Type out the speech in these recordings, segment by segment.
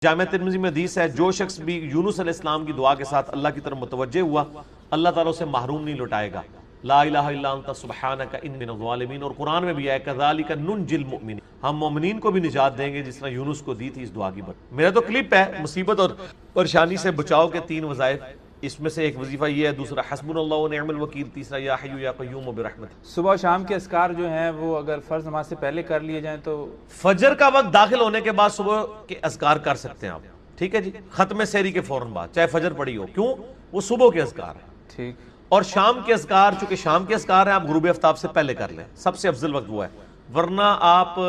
جامع ترمذی میں حدیث ہے جو شخص بھی یونس علیہ السلام کی دعا کے ساتھ اللہ کی طرف متوجہ ہوا اللہ تعالیٰ اسے محروم نہیں لوٹائے گا. لا الہ الا انت سبحانک انی من الظالمین. اور قرآن میں بھی ہے کذالک ننجی المؤمنین, ہم مومنین کو بھی نجات دیں گے جس طرح یونس کو دی تھی اس دعا کی برکت. میرا تو کلپ ہے مصیبت اور پریشانی سے بچاؤ کے 3 وظائف, اس میں سے ایک وظیفہ یہ ہے, دوسرا حسبنا اللہ و نعم الوکیل, تیسرا یا حی یا قیوم برحمتک. صبح و شام کے اذکار جو ہیں وہ اگر فرض نماز سے پہلے کر لیے جائیں تو فجر کا وقت داخل ہونے کے بعد صبح کے اذکار کر سکتے ہیں آپ, ٹھیک ہے جی, ختم سحری کے فوراً بعد چاہے فجر پڑی ہو, کیوں وہ صبح کے اذکار ہیں. ٹھیک. اور شام کے اذکار, چونکہ شام کے اذکار ہیں, آپ غروب آفتاب سے پہلے کر لیں, سب سے افضل وقت وہ ہے, ورنہ آپ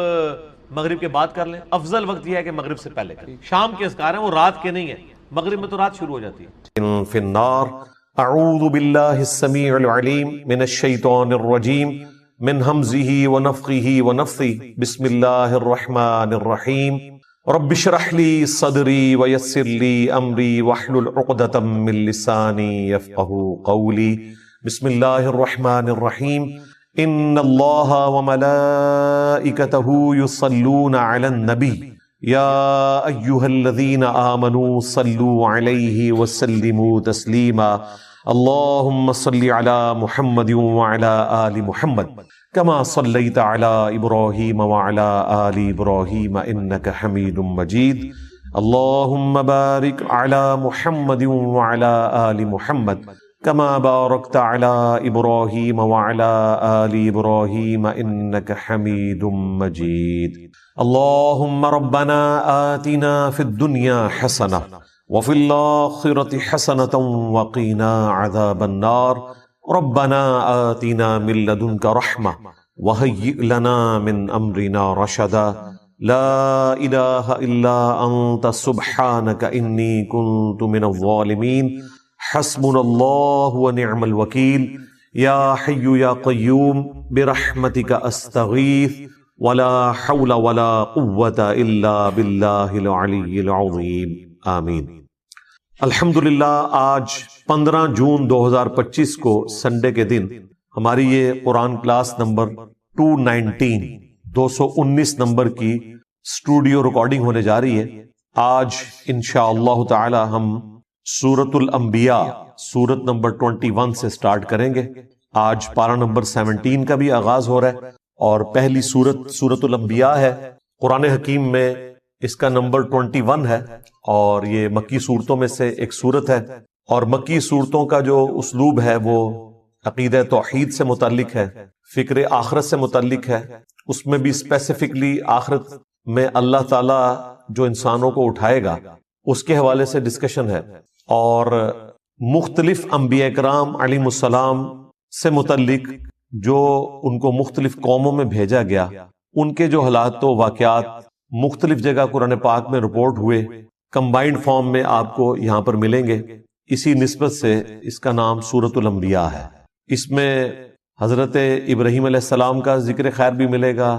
مغرب کے بعد کر لیں. افضل وقت یہ ہے کہ مغرب سے پہلے کریں. شام کے اذکار ہیں وہ رات کے نہیں ہیں, مغرب میں تو رات شروع ہو جاتی ہے. فی النار اعوذ باللہ السمیع العلیم من الشیطان الرجیم من ہمزہ ونفخہ ونفثہ بسم اللہ الرحمن الرحیم رب اشرح لی صدری ویسر لی امری واحلل عقدۃ من لسانی یفقہوا قولی. بسم اللہ الرحمن الرحیم ان اللہ وملائکتہ یصلون علی النبی یا ایہا الذین آمنوا صلوا علیہ وسلموا تسلیما. اللہم صل علی محمد وعلی آل محمد کما صلیت علی ابراہیم وعلی آل ابراہیم انک حمید مجید. اللہم بارک علی محمد وعلی آل محمد کما بارکت علی ابراہیم وعلی آل ابراہیم انک حمید مجید. اللہم ربنا آتنا فی الدنیا حسنہ وفی الآخرۃ حسنۃ وقنا عذاب النار. ربنا آتنا من لدنک رحمہ وہیئ لنا من امرنا رشدا. لا الہ الا انت سبحانک انی کنت من الظالمین. حسبنا اللہ ونعم الوکیل. یا حی یا قیوم برحمتک استغیث ولا حول ولا قوة الا باللہ العلی العظیم. آمین. الحمدللہ آج 15 جون 2025 کو سنڈے کے دن ہماری یہ قرآن کلاس نمبر 219 نمبر کی اسٹوڈیو ریکارڈنگ ہونے جا رہی ہے. آج انشاءاللہ تعالی ہم سورۃ الانبیاء سورت نمبر 21 سے سٹارٹ کریں گے. آج پارہ نمبر 17 کا بھی آغاز ہو رہا ہے اور پہلی سورت الانبیاء ہے. قرآن حکیم میں اس کا نمبر 21 ہے اور یہ مکی صورتوں میں سے ایک صورت ہے. اور مکی صورتوں کا جو اسلوب ہے وہ عقیدہ توحید سے متعلق ہے, فکر آخرت سے متعلق ہے. اس میں بھی اسپیسیفکلی آخرت میں اللہ تعالیٰ جو انسانوں کو اٹھائے گا اس کے حوالے سے ڈسکشن ہے, اور مختلف انبیاء کرام علیہ السلام سے متعلق جو ان کو مختلف قوموں میں بھیجا گیا, ان کے جو حالات و واقعات مختلف جگہ قرآن پاک میں رپورٹ ہوئے, کمبائنڈ فارم میں آپ کو یہاں پر ملیں گے. اسی نسبت سے اس کا نام سورۃ الانبیاء ہے. اس میں حضرت ابراہیم علیہ السلام کا ذکر خیر بھی ملے گا,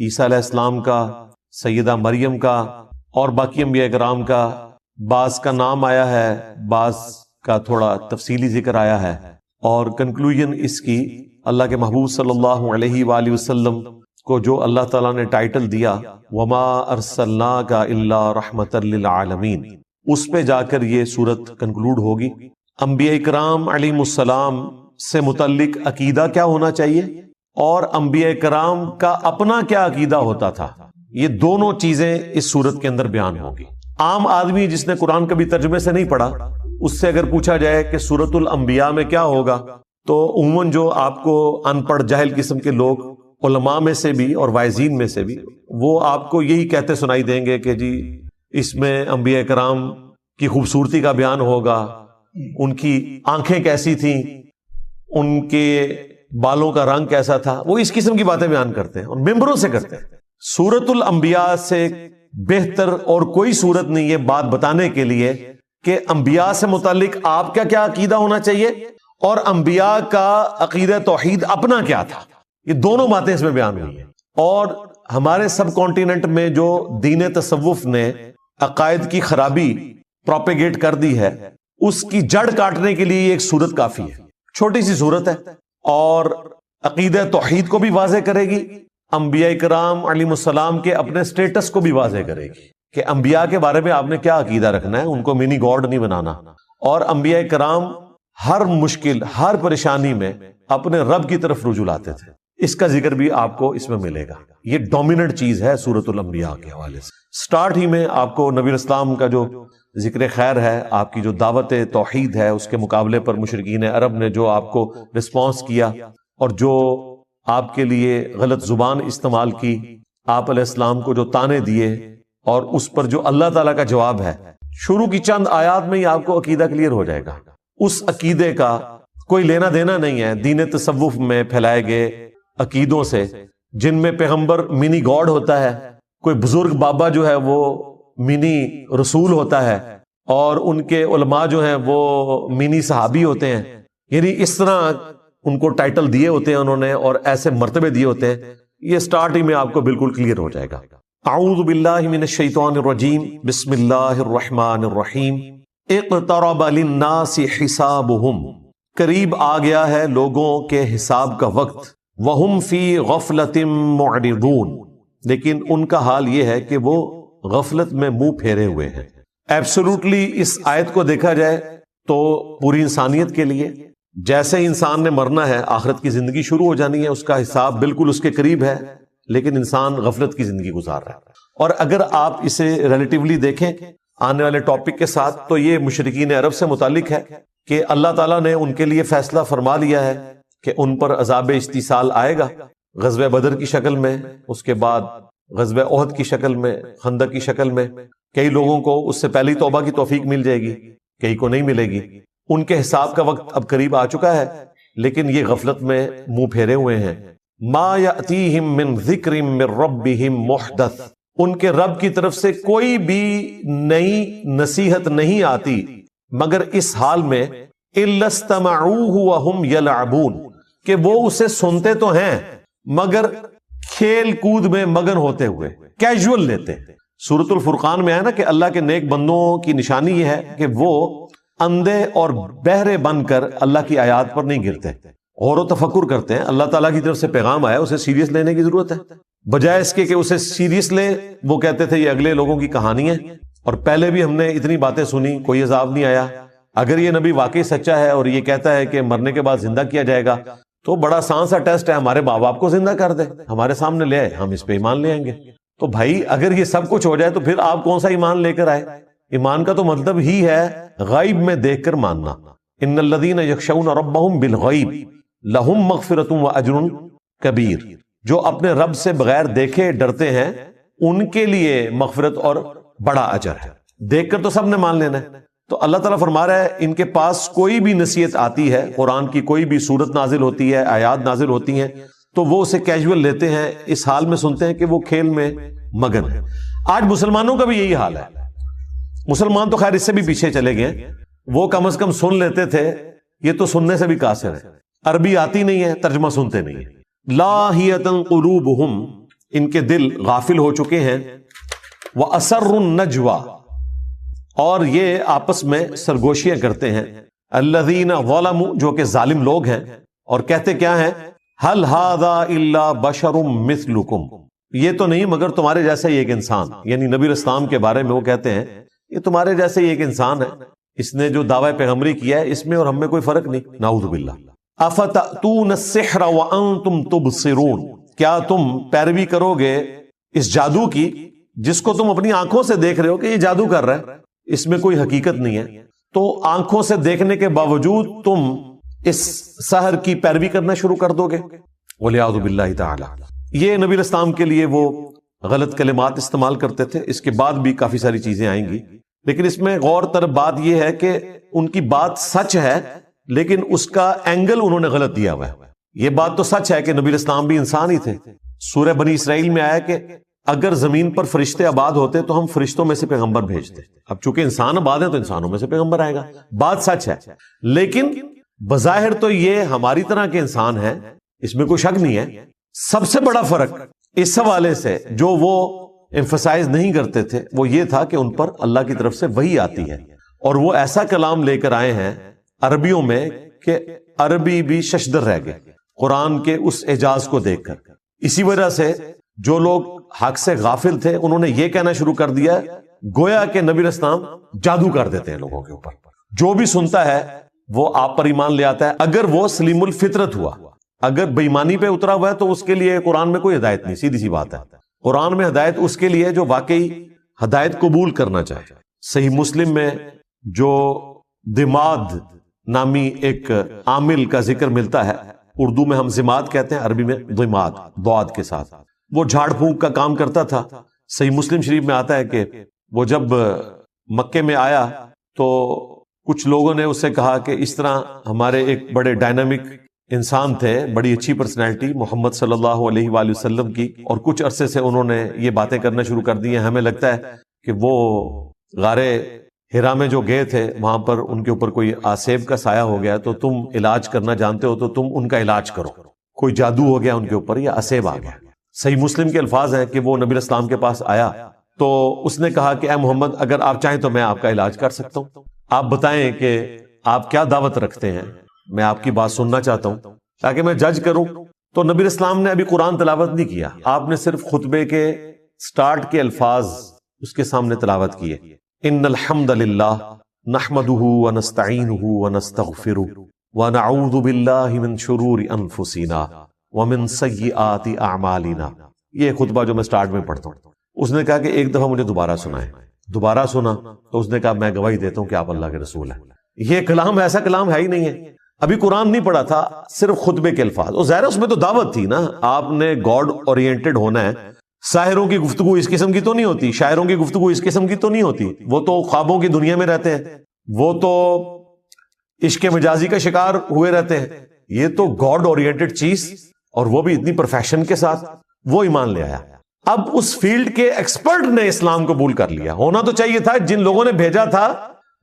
عیسیٰ علیہ السلام کا, سیدہ مریم کا اور باقی انبیاء کرام کا. بعض کا نام آیا ہے, بعض کا تھوڑا تفصیلی ذکر آیا ہے, اور کنکلوژن اس کی اللہ کے محبوب صلی اللہ علیہ وآلہ وسلم کو جو اللہ تعالیٰ نے ٹائٹل دیا وما ارسلناک الا رحمۃ للعالمین, اس پہ جا کر یہ سورت کنکلوڈ ہوگی. انبیاء کرام علیہ السلام سے متعلق عقیدہ کیا ہونا چاہیے اور انبیاء کرام کا اپنا کیا عقیدہ ہوتا تھا, یہ دونوں چیزیں اس سورت کے اندر بیان ہوگی. عام آدمی جس نے قرآن کبھی ترجمے سے نہیں پڑھا, اس سے اگر پوچھا جائے کہ سورۃ الانبیاء میں کیا ہوگا, تو عموماً جو آپ کو ان پڑھ جاہل قسم کے لوگ علماء میں سے بھی اور واعظین میں سے بھی, وہ آپ کو یہی کہتے سنائی دیں گے کہ جی اس میں انبیاء کرام کی خوبصورتی کا بیان ہوگا, ان کی آنکھیں کیسی تھیں, ان کے بالوں کا رنگ کیسا تھا. وہ اس قسم کی باتیں بیان کرتے ہیں اور ممبروں سے کرتے ہیں. سورۃ الانبیاء سے بہتر اور کوئی صورت نہیں ہے بات بتانے کے لیے کہ انبیاء سے متعلق آپ کا کیا عقیدہ ہونا چاہیے اور انبیاء کا عقیدہ توحید اپنا کیا تھا. یہ دونوں باتیں اس میں بیان ہوئی ہیں. اور ہمارے سب کانٹیننٹ میں جو دین تصوف نے عقائد کی خرابی پروپیگیٹ کر دی ہے, اس کی جڑ کاٹنے کے لیے ایک صورت کافی ہے. چھوٹی سی صورت ہے اور عقیدہ توحید کو بھی واضح کرے گی, انبیاء کرام علیہ السلام کے اپنے سٹیٹس کو بھی واضح کرے گی کہ انبیاء کے بارے میں آپ نے کیا عقیدہ رکھنا ہے، ان کو منی گاڈ نہیں بنانا، اور انبیاء کرام ہر مشکل، ہر پریشانی میں اپنے رب کی طرف رجوع لاتے تھے. اس کا ذکر بھی آپ کو اس میں ملے گا. یہ ڈومیننٹ چیز ہے سورۃ الانبیاء کے حوالے سے. سٹارٹ ہی میں آپ کو نبی اسلام کا جو ذکر خیر ہے، آپ کی جو دعوت توحید ہے، اس کے مقابلے پر مشرکین عرب نے جو آپ کو رسپانس کیا اور جو آپ کے لیے غلط زبان استعمال کی، آپ علیہ السلام کو جو تانے دیے، اور اس پر جو اللہ تعالیٰ کا جواب ہے، شروع کی چند آیات میں ہی آپ کو عقیدہ کلیئر ہو جائے گا. اس عقیدے کا کوئی لینا دینا نہیں ہے دین تصوف میں پھیلائے گئے عقیدوں سے، جن میں پیغمبر منی گاڈ ہوتا ہے، کوئی بزرگ بابا جو ہے وہ منی رسول ہوتا ہے، اور ان کے علماء جو ہیں وہ منی صحابی ہوتے ہیں. یعنی اس طرح ان کو ٹائٹل دیے ہوتے ہیں انہوں نے، اور ایسے مرتبے دیے ہوتے ہیں. یہ سٹارٹ ہی میں آپ کو بالکل کلیئر ہو جائے گا. اعوذ باللہ من الشیطان الرجیم، بسم اللہ الرحمن الرحیم. اقترب للناس حسابهم، قریب آ گیا ہے لوگوں کے حساب کا وقت. وہم فی غفلۃ معرضون، لیکن ان کا حال یہ ہے کہ وہ غفلت میں منہ پھیرے ہوئے ہیں. ایبسولوٹلی اس آیت کو دیکھا جائے تو پوری انسانیت کے لیے جیسے انسان نے مرنا ہے، آخرت کی زندگی شروع ہو جانی ہے، اس کا حساب بالکل اس کے قریب ہے، لیکن انسان غفلت کی زندگی گزار رہا ہے. اور اگر آپ اسے ریلیٹیولی دیکھیں آنے والے ٹاپک کے ساتھ، تو یہ مشرکین عرب سے متعلق ہے کہ اللہ تعالیٰ نے ان کے لیے فیصلہ فرما لیا ہے کہ ان پر عذاب استیصال آئے گا، غزوہ بدر کی شکل میں، اس کے بعد غزوہ احد کی شکل میں، خندق کی شکل میں. کئی لوگوں کو اس سے پہلی توبہ کی توفیق مل جائے گی، کئی کو نہیں ملے گی. ان کے حساب کا وقت اب قریب آ چکا ہے، لیکن یہ غفلت میں منہ پھیرے ہوئے ہیں. ما یأتیہم من ذکر من ربہم محدث، ان کے رب کی طرف سے کوئی بھی نئی نصیحت نہیں آتی مگر اس حال میں الا استمعوہ وہم یلعبون، کہ وہ اسے سنتے تو ہیں مگر کھیل کود میں مگن ہوتے ہوئے، کیجول لیتے. سورۃ الفرقان میں ہے نا کہ اللہ کے نیک بندوں کی نشانی یہ ہے کہ وہ اندھے اور بہرے بن کر اللہ کی آیات پر نہیں گرتے، غور و تفکر کرتے ہیں. اللہ تعالیٰ کی طرف سے پیغام آیا، اسے سیریس لینے کی ضرورت ہے. بجائے اس کے کہ اسے سیریس لے، وہ کہتے تھے یہ اگلے لوگوں کی کہانی ہے، اور پہلے بھی ہم نے اتنی باتیں سنی، کوئی عذاب نہیں آیا. اگر یہ نبی واقعی سچا ہے اور یہ کہتا ہے کہ مرنے کے بعد زندہ کیا جائے گا، تو بڑا آسان سا ٹیسٹ ہے، ہمارے ماں باپ کو زندہ کر دے، ہمارے سامنے لے آئے، ہم اس پہ ایمان لے آئیں گے. تو بھائی اگر یہ سب کچھ ہو جائے تو پھر آپ کون سا ایمان لے کر آئے؟ ایمان کا تو مطلب ہی ہے غیب میں دیکھ کر ماننا. ان الذین یخشون ربہم بالغیب لہم مغفرۃ واجر کبیر، جو اپنے رب سے بغیر دیکھے ڈرتے ہیں ان کے لیے مغفرت اور بڑا اجر ہے. دیکھ کر تو سب نے مان لینا ہے. تو اللہ تعالیٰ فرما رہا ہے ان کے پاس کوئی بھی نصیحت آتی ہے، قرآن کی کوئی بھی صورت نازل ہوتی ہے، آیات نازل ہوتی ہیں، تو وہ اسے کیجول لیتے ہیں، اس حال میں سنتے ہیں کہ وہ کھیل میں مگن ہے. آج مسلمانوں کا بھی یہی حال ہے. مسلمان تو خیر اس سے بھی پیچھے چلے گئے، وہ کم از کم سن لیتے تھے، یہ تو سننے سے بھی قاصر ہے. عربی آتی نہیں ہے، ترجمہ سنتے نہیں ہیں. لاہیۃ قلوبہم، ان کے دل غافل ہو چکے ہیں. وَأَسَرُّ النَّجْوَى، اور یہ آپس میں سرگوشیاں کرتے ہیں. الذین ظلموا، جو کہ ظالم لوگ ہیں، اور کہتے کیا ہیں؟ هل هذا الا بشر مثلکم، یہ تو نہیں مگر تمہارے جیسا ہی ایک انسان. یعنی نبی اسلام کے بارے میں وہ کہتے ہیں یہ تمہارے جیسے ہی ایک انسان ہے، اس نے جو دعوی پیغمبری کیا ہے اس میں اور ہم میں کوئی فرق نہیں. نعوذ باللہ. افتأتون السحر وانتم تبصرون، کیا تم پیروی کرو گے اس جادو کی جس کو تم اپنی آنکھوں سے دیکھ رہے ہو کہ یہ جادو کر رہا ہے، اس میں کوئی حقیقت نہیں ہے، تو آنکھوں سے دیکھنے کے باوجود تم اس سحر کی پیروی کرنا شروع کر دو گے. وَلِعَوْذُ بِاللَّهِ تَعَالَى. یہ نبی اسلام کے لیے وہ غلط کلمات استعمال کرتے تھے. اس کے بعد بھی کافی ساری چیزیں آئیں گی، لیکن اس میں غور طرف بات یہ ہے کہ ان کی بات سچ ہے لیکن اس کا اینگل انہوں نے غلط دیا ہوا ہے. یہ بات تو سچ ہے کہ نبی اسلام بھی انسان ہی تھے. سورہ بنی اسرائیل میں آیا کہ اگر زمین پر فرشتے آباد ہوتے تو ہم فرشتوں میں سے پیغمبر بھیجتے. اب چونکہ انسان آباد ہیں تو انسانوں میں سے پیغمبر آئے گا. بات سچ ہے، لیکن بظاہر تو یہ ہماری طرح کے انسان ہیں، اس میں کوئی شک نہیں ہے. سب سے بڑا فرق اس حوالے سے جو وہ ایمفسائز نہیں کرتے تھے وہ یہ تھا کہ ان پر اللہ کی طرف سے وحی آتی ہے، اور وہ ایسا کلام لے کر آئے ہیں عربیوں میں کہ عربی بھی ششدر رہ گئے قرآن کے اس اعجاز کو دیکھ کر. اسی وجہ سے جو لوگ حق سے غافل تھے انہوں نے یہ کہنا شروع کر دیا گویا کہ نبی علیہ السلام جادو کر دیتے ہیں لوگوں کے اوپر. جو بھی سنتا ہے وہ آپ پر ایمان لے آتا ہے اگر وہ سلیم الفطرت ہوا. اگر بےایمانی پہ اترا ہوا ہے تو اس کے لیے قرآن میں کوئی ہدایت نہیں. سیدھی سی بات ہے, قرآن میں ہدایت اس کے لیے جو واقعی ہدایت قبول کرنا چاہے. صحیح مسلم میں جو دماد نامی ایک عامل کا ذکر ملتا ہے, اردو میں ہم زماد کہتے ہیں, عربی میں دماد ضاد کے ساتھ. وہ جھاڑ پھونک کا کام کرتا تھا. صحیح مسلم شریف میں آتا ہے کہ وہ جب مکے میں آیا تو کچھ لوگوں نے اس سے کہا کہ اس طرح ہمارے ایک بڑے ڈائنامک انسان تھے, بڑی اچھی پرسنالٹی محمد صلی اللہ علیہ وآلہ وسلم کی, اور کچھ عرصے سے انہوں نے یہ باتیں کرنا شروع کر دی ہیں. ہمیں لگتا ہے کہ وہ غار ہرا میں جو گئے تھے وہاں پر ان کے اوپر کوئی آسیب کا سایہ ہو گیا, تو تم علاج کرنا جانتے ہو تو تم ان کا علاج کرو. کوئی جادو ہو گیا ان کے اوپر یا آسیب آ گیا. صحیح مسلم کے الفاظ ہیں کہ وہ نبی علیہ السلام کے پاس آیا تو اس نے کہا کہ اے محمد اگر آپ چاہیں تو میں آپ کا علاج کر سکتا ہوں. آپ بتائیں کہ آپ کیا دعوت رکھتے ہیں, میں آپ کی بات سننا چاہتا ہوں تاکہ میں جج کروں. تو نبی علیہ السلام نے ابھی قرآن تلاوت نہیں کیا, آپ نے صرف خطبے کے سٹارٹ کے الفاظ اس کے سامنے تلاوت کیے. ان الحمد للہ نحمده ونستعینه ونستغفره ونعوذ باللہ من شرور انفسنا ومن سیئات اعمالنا. یہ خطبہ جو میں سٹارٹ میں پڑھتا ہوں. اس نے کہا کہ ایک دفعہ مجھے دوبارہ سنائیں. دوبارہ سنا تو اس نے کہا میں گواہی دیتا ہوں کہ آپ اللہ کے رسول ہیں. یہ کلام ایسا کلام ہے ہی نہیں ہے. ابھی قرآن نہیں پڑھا تھا, صرف خطبے کے الفاظ. اور ظاہر اس میں تو دعوت تھی نا, آپ نے گاڈ اورینٹڈ ہونا ہے. ساحروں کی گفتگو اس قسم کی تو نہیں ہوتی, شاعروں کی گفتگو اس قسم کی تو نہیں ہوتی. وہ تو خوابوں کی دنیا میں رہتے ہیں, وہ تو عشق مجازی کا شکار ہوئے رہتے ہیں. یہ تو گاڈ اورینٹڈ چیز, اور وہ بھی اتنی پروفیشن کے ساتھ, وہ ایمان لے آیا. اب اس فیلڈ کے ایکسپرٹ نے اسلام قبول کر لیا. ہونا تو چاہیے تھا جن لوگوں نے بھیجا تھا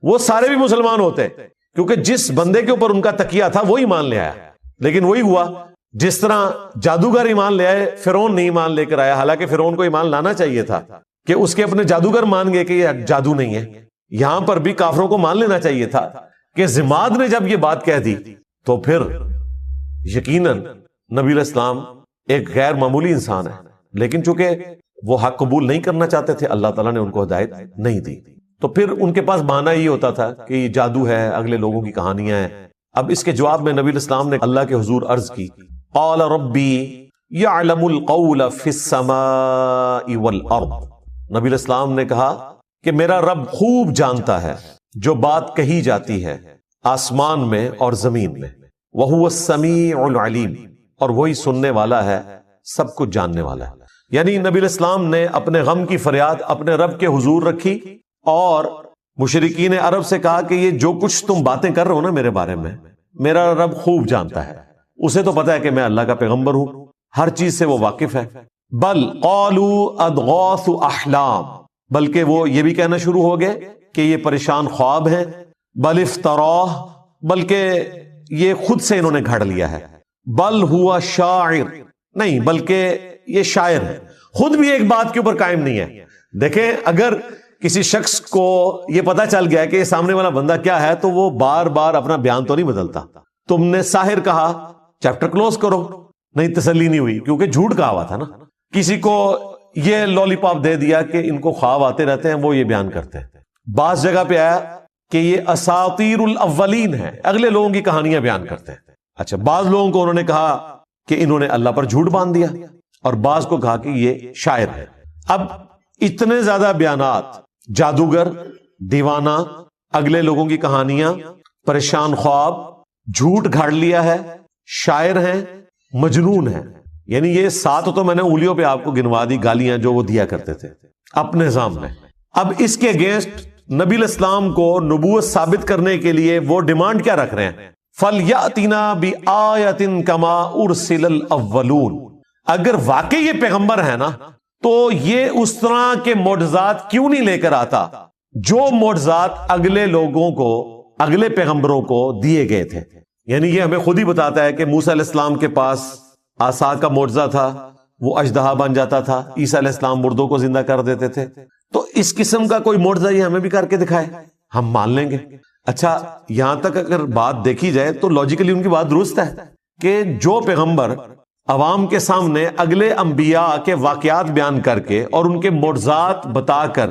وہ سارے بھی مسلمان ہوتے, کیونکہ جس بندے کے اوپر ان کا تکیہ تھا وہ ایمان لے آیا. لیکن وہی ہوا جس طرح جادوگر ایمان لے آئے, فرعون نہیں ایمان لے کر آیا. حالانکہ فرعون کو ایمان لانا چاہیے تھا کہ اس کے اپنے جادوگر مان گئے کہ یہ جادو نہیں ہے. یہاں پر بھی کافروں کو مان لینا چاہیے تھا کہ زماد نے جب یہ بات کہہ دی تو پھر یقیناً نبی علیہ السلام ایک غیر معمولی انسان ہے. لیکن چونکہ وہ حق قبول نہیں کرنا چاہتے تھے, اللہ تعالیٰ نے ان کو ہدایت نہیں دی, تو پھر ان کے پاس بہانہ یہ ہوتا تھا کہ یہ جادو ہے, اگلے لوگوں کی کہانیاں ہیں. اب اس کے جواب میں نبی علیہ السلام نے اللہ کے حضور عرض کی, قال ربی یعلم القول فی السماء والارض. نبی علیہ السلام نے کہا کہ میرا رب خوب جانتا ہے جو بات کہی جاتی ہے آسمان میں اور زمین میں. وہو السمیع العلیم, اور وہی سننے والا ہے, سب کچھ جاننے والا ہے. یعنی نبی علیہ السلام نے اپنے غم کی فریاد اپنے رب کے حضور رکھی اور مشرکین عرب سے کہا کہ یہ جو کچھ تم باتیں کر رہے ہو نا میرے بارے میں, میرا رب خوب جانتا ہے, اسے تو پتا ہے کہ میں اللہ کا پیغمبر ہوں, ہر چیز سے وہ واقف ہے. بل قالوا اضغاث احلام, بلکہ وہ یہ بھی کہنا شروع ہو گئے کہ یہ پریشان خواب ہیں. بل افتراہ, بلکہ یہ خود سے انہوں نے گھڑ لیا ہے. بل ہوا شاعر, نہیں بلکہ یہ شاعر ہے. خود بھی ایک بات کے اوپر قائم نہیں ہے. دیکھیں اگر کسی شخص کو یہ پتا چل گیا کہ یہ سامنے والا بندہ کیا ہے تو وہ بار بار اپنا بیان تو نہیں بدلتا. تم نے ساحر کہا, چیپٹر کلوز کرو. نہیں, تسلی نہیں ہوئی کیونکہ جھوٹ کہا ہوا تھا نا. کسی کو یہ لولی پاپ دے دیا کہ ان کو خواب آتے رہتے ہیں, وہ یہ بیان کرتے ہیں. بعض جگہ پہ آیا کہ یہ اساطیر الاولین ہے, اگلے لوگوں کی کہانیاں بیان کرتے ہیں. اچھا, بعض لوگوں کو انہوں نے کہا کہ انہوں نے اللہ پر جھوٹ باندھ دیا, اور بعض کو کہا کہ یہ شاعر ہے. اب اتنے زیادہ بیانات, جادوگر, دیوانہ, اگلے لوگوں کی کہانیاں, پریشان خواب, جھوٹ گھاڑ لیا ہے, شاعر ہیں, مجنون ہیں. یعنی یہ 7 تو میں نے انگلیوں پہ آپ کو گنوا دی گالیاں جو وہ دیا کرتے تھے اپنے نظام میں. اب اس کے اگینسٹ نبی علیہ السلام کو نبوت ثابت کرنے کے لیے وہ ڈیمانڈ کیا رکھ رہے ہیں, فَلْيَأْتِنَا بِآیَةٍ كَمَا أُرْسِلَ الْأَوَّلُونَ. اگر واقعی یہ پیغمبر ہے نا تو یہ اس طرح کے معجزات کیوں نہیں لے کر آتا جو معجزات اگلے لوگوں کو, اگلے پیغمبروں کو دیے گئے تھے. یعنی یہ ہمیں خود ہی بتاتا ہے کہ موسیٰ علیہ السلام کے پاس عصا کا معجزہ تھا, وہ اژدہا بن جاتا تھا. عیسیٰ علیہ السلام مردوں کو زندہ کر دیتے تھے. تو اس قسم کا کوئی معجزہ یہ ہمیں بھی کر کے دکھائے, ہم مان لیں گے. اچھا, یہاں تک اگر بات دیکھی جائے تو لاجیکلی ان کی بات درست ہے کہ جو پیغمبر عوام کے سامنے اگلے انبیاء کے واقعات بیان کر کے اور ان کے معجزات بتا کر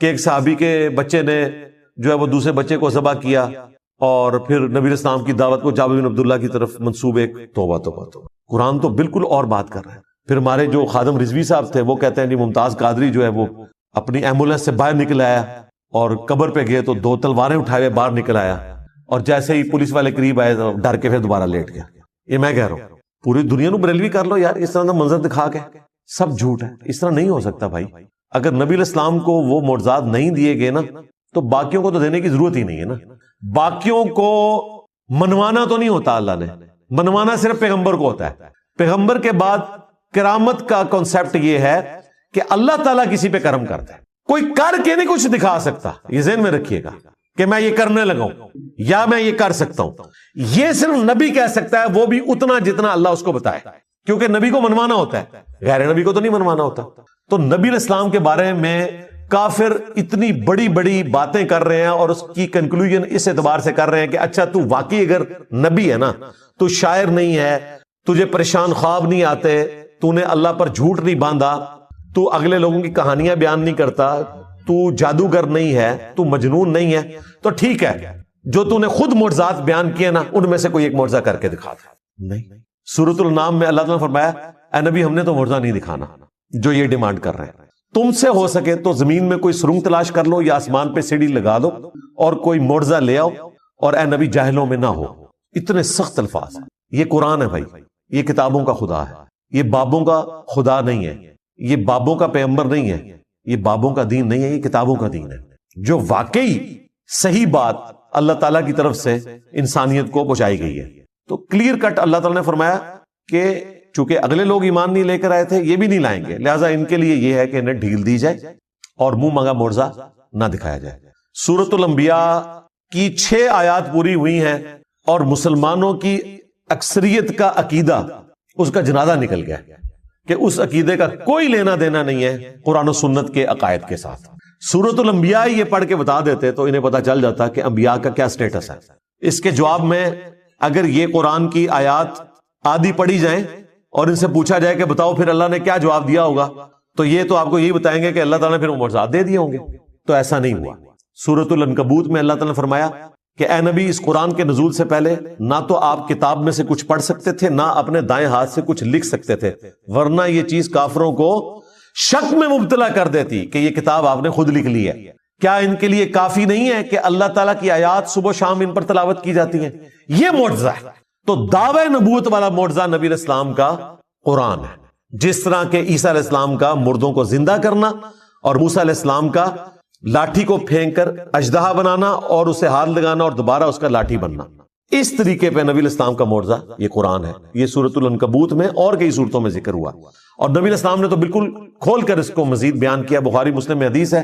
کہ ایک صحابی کے بچے نے جو ہے وہ دوسرے بچے کو ذبح کیا اور پھر نبی اسلام کی دعوت کو جابر بن عبداللہ کی طرف منسوب ایک توبہ توبہ توبہ. قرآن تو بالکل اور بات کر رہا ہے. پھر ہمارے جو خادم رضوی صاحب تھے وہ کہتے ہیں جی ممتاز قادری جو ہے وہ اپنی ایمبولینس سے باہر نکل آیا اور قبر پہ گئے تو 2 تلواریں اٹھائے باہر نکل آیا اور جیسے ہی پولیس والے قریب آئے تو ڈر کے پھر دوبارہ لیٹ گیا. یہ میں کہہ رہا ہوں پوری دنیا نو بریلوی کر لو یار، اس طرح کا منظر دکھا کے سب جھوٹ ہے. اس طرح نہیں ہو سکتا بھائی. اگر نبی الاسلام کو وہ معجزات نہیں دیے گئے نا تو باقیوں کو تو دینے کی ضرورت ہی نہیں ہے نا. باقیوں کو منوانا تو نہیں ہوتا، اللہ نے منوانا صرف پیغمبر کو ہوتا ہے. پیغمبر کے بعد کرامت کا کانسیپٹ یہ ہے کہ اللہ تعالیٰ کسی پہ کرم کرتا ہے. کوئی کر کے نہیں کچھ دکھا سکتا، یہ ذہن میں رکھیے گا کہ میں یہ کرنے لگا ہوں یا میں یہ کر سکتا ہوں. یہ صرف نبی کہہ سکتا ہے، وہ بھی اتنا جتنا اللہ اس کو بتائے، کیونکہ نبی کو منوانا ہوتا ہے، غیر نبی کو تو نہیں منوانا ہوتا. تو نبی الاسلام کے بارے میں کافر اتنی بڑی بڑی باتیں کر رہے ہیں اور اس کی کنکلوژن اس اعتبار سے کر رہے ہیں کہ اچھا تو واقعی اگر نبی ہے نا، تو شاعر نہیں ہے، تجھے پریشان خواب نہیں آتے، تو نے اللہ پر جھوٹ نہیں باندھا، تو اگلے لوگوں کی کہانیاں بیان نہیں کرتا، تو جادوگر نہیں ہے، تو مجنون نہیں ہے، تو ٹھیک ہے جو تو نے خود معجزات بیان کیے نا ان میں سے کوئی ایک معجزہ کر کے دکھا دے. نہیں. سورۃ الانعام میں اللہ تعالیٰ نے فرمایا اے نبی ہم نے تو معجزہ نہیں دکھانا جو یہ ڈیمانڈ کر رہے ہیں. تم سے ہو سکے تو زمین میں کوئی سرنگ تلاش کر لو یا آسمان پہ سیڑھی لگا دو اور کوئی معجزہ لے آؤ اور اے نبی جاہلوں میں نہ ہو. اتنے سخت الفاظ. یہ قرآن ہے بھائی، یہ کتابوں کا خدا ہے، یہ بابوں کا خدا نہیں ہے، یہ بابوں کا پیغمبر نہیں ہے، یہ بابوں کا دین نہیں ہے، یہ کتابوں کا دین ہے جو واقعی صحیح بات اللہ تعالیٰ کی طرف سے انسانیت کو پہنچائی گئی ہے. تو کلیئر کٹ اللہ تعالیٰ نے فرمایا کہ چونکہ اگلے لوگ ایمان نہیں لے کر آئے تھے، یہ بھی نہیں لائیں گے، لہٰذا ان کے لیے یہ ہے کہ انہیں ڈھیل دی جائے اور منہ مانگا معجزہ نہ دکھایا جائے. سورۃ الانبیاء کی 6 آیات پوری ہوئی ہیں اور مسلمانوں کی اکثریت کا عقیدہ اس کا جنازہ نکل گیا کہ اس عقیدے کا کوئی لینا دینا نہیں ہے قرآن و سنت کے عقائد کے ساتھ. سورۃ الانبیاء یہ پڑھ کے بتا دیتے تو انہیں پتا چل جاتا کہ انبیاء کا کیا سٹیٹس ہے. اس کے جواب میں اگر یہ قرآن کی آیات آدھی پڑھی جائیں اور ان سے پوچھا جائے کہ بتاؤ پھر اللہ نے کیا جواب دیا ہوگا، تو یہ تو آپ کو یہی بتائیں گے کہ اللہ تعالیٰ نے پھر معجزات دے دیے ہوں گے. تو ایسا نہیں ہوا. سورۃ العنکبوت میں اللہ تعالیٰ نے فرمایا کہ اے نبی اس قرآن کے نزول سے پہلے نہ تو آپ کتاب میں سے کچھ پڑھ سکتے تھے، نہ اپنے دائیں ہاتھ سے کچھ لکھ سکتے تھے، ورنہ یہ چیز کافروں کو شک میں مبتلا کر دیتی کہ یہ کتاب آپ نے خود لکھ لی ہے. کیا ان کے لیے کافی نہیں ہے کہ اللہ تعالیٰ کی آیات صبح و شام ان پر تلاوت کی جاتی ہیں؟ یہ معجزہ ہے. تو دعوی نبوت والا معجزہ نبی علیہ السلام کا قرآن ہے. جس طرح کہ عیسیٰ علیہ السلام کا مردوں کو زندہ کرنا اور موسیٰ علیہ السلام کا لاٹھی کو پھینک کر اژدہا بنانا اور اسے ہاتھ لگانا اور دوبارہ اس کا لاٹھی بننا، اس طریقے پہ نبی علیہ السلام کا معجزہ یہ قرآن ہے. یہ سورۃ العنکبوت میں اور کئی صورتوں میں ذکر ہوا اور نبی علیہ السلام نے تو بالکل کھول کر اس کو مزید بیان کیا. بخاری مسلم میں حدیث ہے